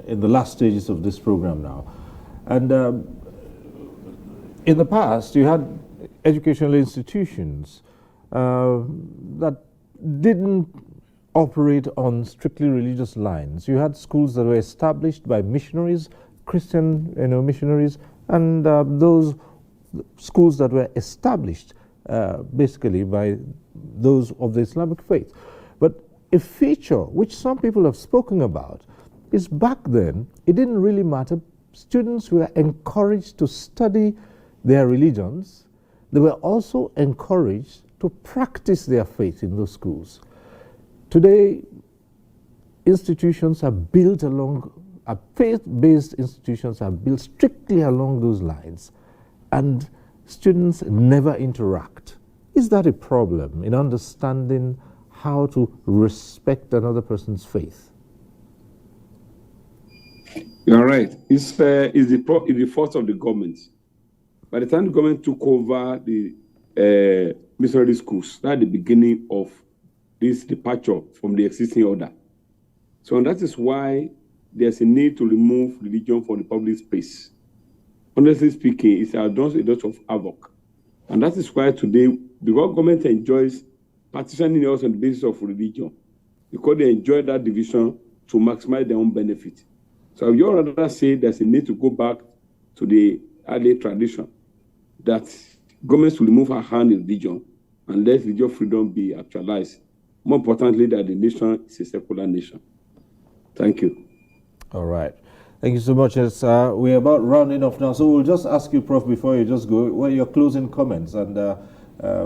in the last stages of this program now. And in the past, you had educational institutions that didn't operate on strictly religious lines. You had schools that were established by missionaries, Christian missionaries, and those schools that were established basically by those of the Islamic faith. But a feature which some people have spoken about is back then, it didn't really matter. Students were encouraged to study their religions. They were also encouraged to practice their faith in those schools. Today, institutions are built along, faith-based institutions are built strictly along those lines, and students never interact. Is that a problem in understanding how to respect another person's faith? You're right. It's the fault of the government. By the time the government took over the missionary schools, that's the beginning of this departure from the existing order. So that is why there's a need to remove religion from the public space. Honestly speaking, it has done a lot of havoc. And that is why today, because government enjoys partitioning us on the basis of religion, because they enjoy that division to maximize their own benefit. So I would rather say there's a need to go back to the early tradition, that governments will remove her hand in religion and let religious freedom be actualized. More importantly, that the nation is a secular nation. Thank you. All right. Thank you so much. We're about rounding off now, so we'll just ask you, Prof, before you just go, what are your closing comments, and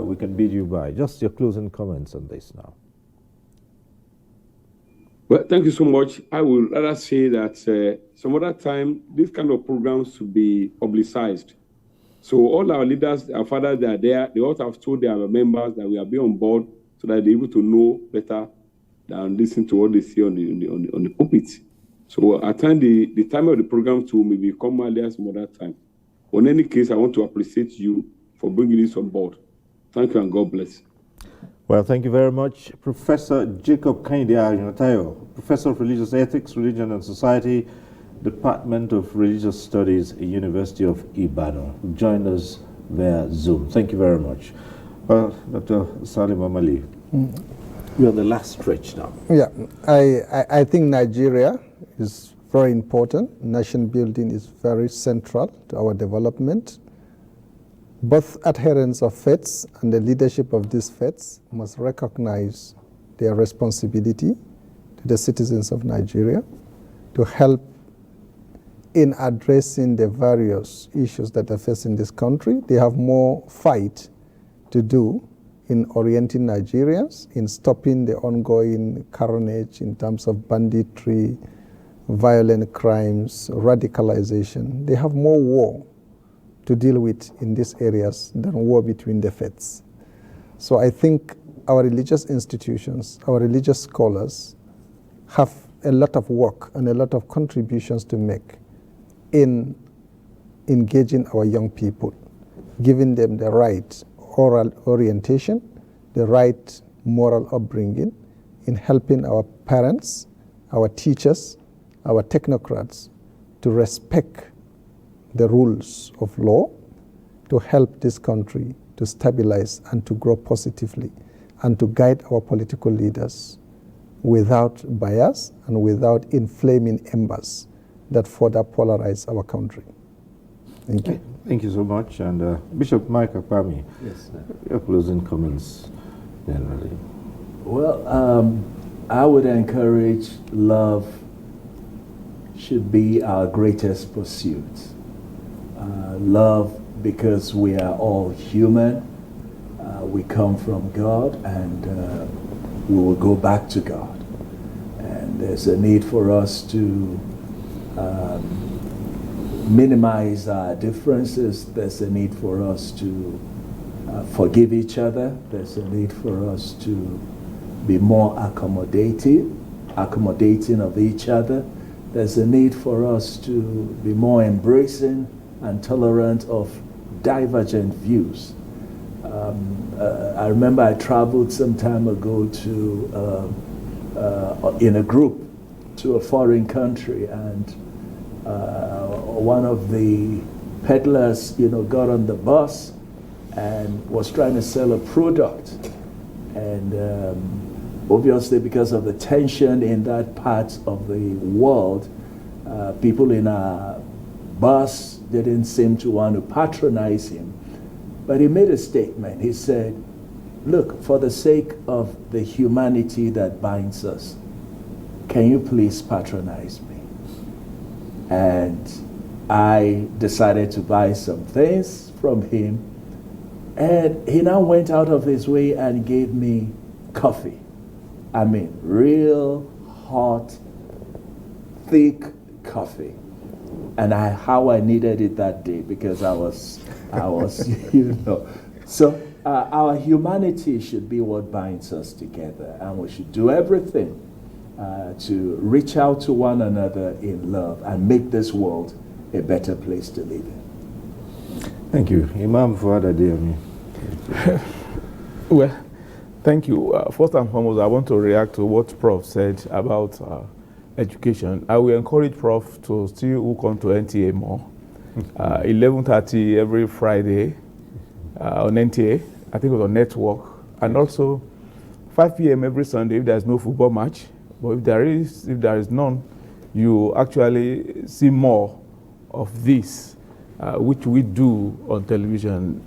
we can bid you bye. Just your closing comments on this now. Well, thank you so much. I would rather say that some other time, this kind of programs should be publicized So all our leaders, our fathers, they are there. They also have told their members that we are be on board so that they're able to know better than listen to what they see on the pulpit. So at time the time of the program too maybe come earlier some other time. But in any case, I want to appreciate you for bringing this on board. Thank you and God bless. Well, thank you very much, Professor Jacob Kehinde Arinatayo, Professor of Religious Ethics, Religion and Society, Department of Religious Studies, University of Ibadan, who joined us via Zoom. Thank you very much. Well, Dr. Salim Amali, we are the last stretch now. Yeah, I think Nigeria is very important. Nation building is very central to our development. Both adherents of faiths and the leadership of these faiths must recognize their responsibility to the citizens of Nigeria to help in addressing the various issues that are facing this country. They have more fight to do in orienting Nigerians, in stopping the ongoing carnage in terms of banditry, violent crimes, radicalization. They have more war to deal with in these areas than war between the faiths. So I think our religious institutions, our religious scholars have a lot of work and a lot of contributions to make in engaging our young people, giving them the right oral orientation, the right moral upbringing, in helping our parents, our teachers, our technocrats to respect the rules of law, to help this country to stabilize and to grow positively, and to guide our political leaders without bias and without inflaming embers that further polarize our country. Thank you. Thank you so much. And Bishop Mike Akpami, Yes, sir. your closing comments generally. Well, I would encourage love should be our greatest pursuit. Love because we are all human. We come from God and we will go back to God. And there's a need for us to minimize our differences. There's a need for us to forgive each other. There's a need for us to be more accommodating of each other. There's a need for us to be more embracing and tolerant of divergent views. I remember I traveled some time ago to in a group to a foreign country, and one of the peddlers, got on the bus and was trying to sell a product, and obviously because of the tension in that part of the world, people in our bus didn't seem to want to patronize him. But he made a statement. He said, look, for the sake of the humanity that binds us, can you please patronize me? And I decided to buy some things from him. And he now went out of his way and gave me coffee. I mean, real hot, thick coffee. And how I needed it that day, because I was, So our humanity should be what binds us together, and we should do everything to reach out to one another in love and make this world a better place to live in. Thank you. Imam Fuad Adeyemi. Well, thank you. First and foremost, I want to react to what Prof said about education. I will encourage Prof to still come to NTA more. 11:30 every Friday on NTA, I think it was on network, and also 5 p.m. every Sunday if there's no football match. But if there is none, you actually see more of this, which we do on television.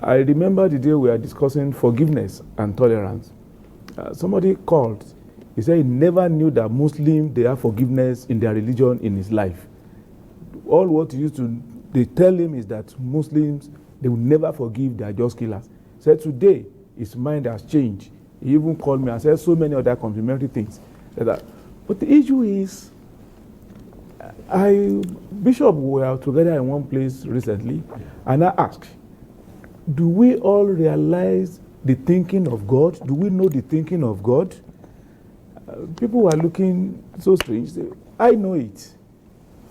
I remember the day we were discussing forgiveness and tolerance. Somebody called. He said he never knew that Muslims, they have forgiveness in their religion in his life. All what they tell him is that Muslims, they will never forgive, they are just killers. He said today, his mind has changed. He even called me and said so many other complimentary things. But the issue is, Bishop, we were together in one place recently, and I asked, do we all realize the thinking of God? Do we know the thinking of God? People were looking so strange. I know it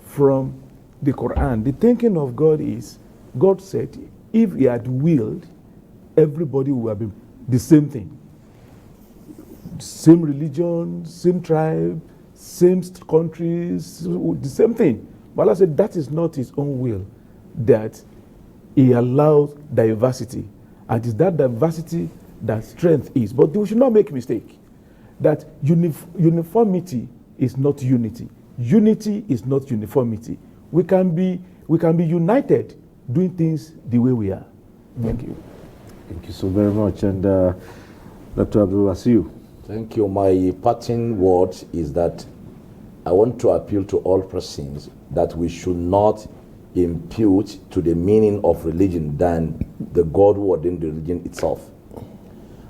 from the Quran. The thinking of God is, God said, if He had willed, everybody would have been the same thing. Same religion, same tribe, same countries, the same thing. But Allah said that is not His own will, that He allows diversity. And it's that diversity that strength is. But we should not make a mistake that uniformity is not unity. Unity is not uniformity. We can be united doing things the way we are. Thank you. Thank you so very much. And Dr. Abdul Wasiu. Thank you. My parting word is that I want to appeal to all persons that we should not impute to the meaning of religion than the God who ordained the religion itself.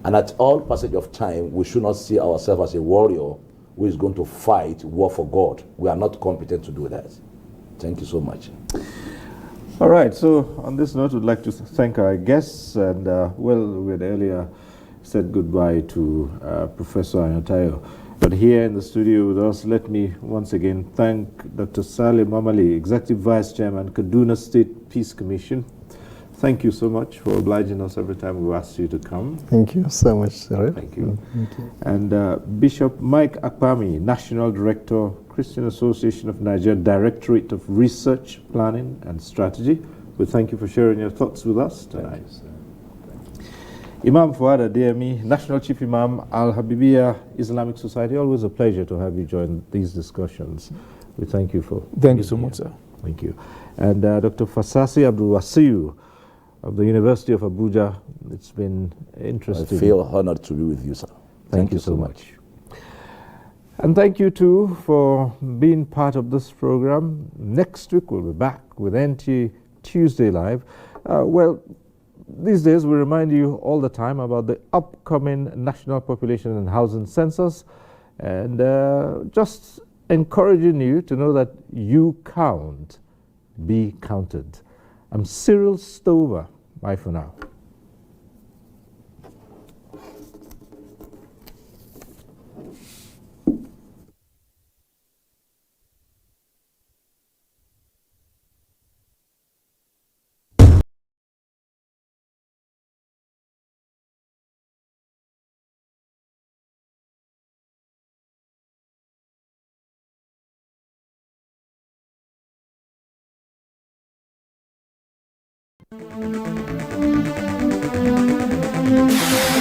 And at all passage of time, we should not see ourselves as a warrior who is going to fight war for God. We are not competent to do that. Thank you so much. All right, so on this note, we'd like to thank our guests. And we had earlier said goodbye to Professor Anyotayo. But here in the studio with us, let me once again thank Dr. Salim Amali, Executive Vice Chairman, Kaduna State Peace Commission. Thank you so much for obliging us every time we ask you to come. Thank you so much, sir. Thank you. Thank you. And Bishop Mike Akpami, National Director, Christian Association of Nigeria, Directorate of Research, Planning and Strategy. We thank you for sharing your thoughts with us tonight. Imam Fuad Adeyemi, National Chief Imam, Al-Habibiyah Islamic Society. Always a pleasure to have you join these discussions. We thank you for Thank you so much, sir. Thank you. And Dr. Fasasi Abdul Wasiu of the University of Abuja. It's been interesting. I feel honored to be with you, sir. Thank you so much. And thank you too for being part of this program. Next week we'll be back with NTA Tuesday Live. These days we remind you all the time about the upcoming National Population and Housing Census, and just encouraging you to know that you count, be counted. I'm Cyril Stover. Bye for now. Thank you.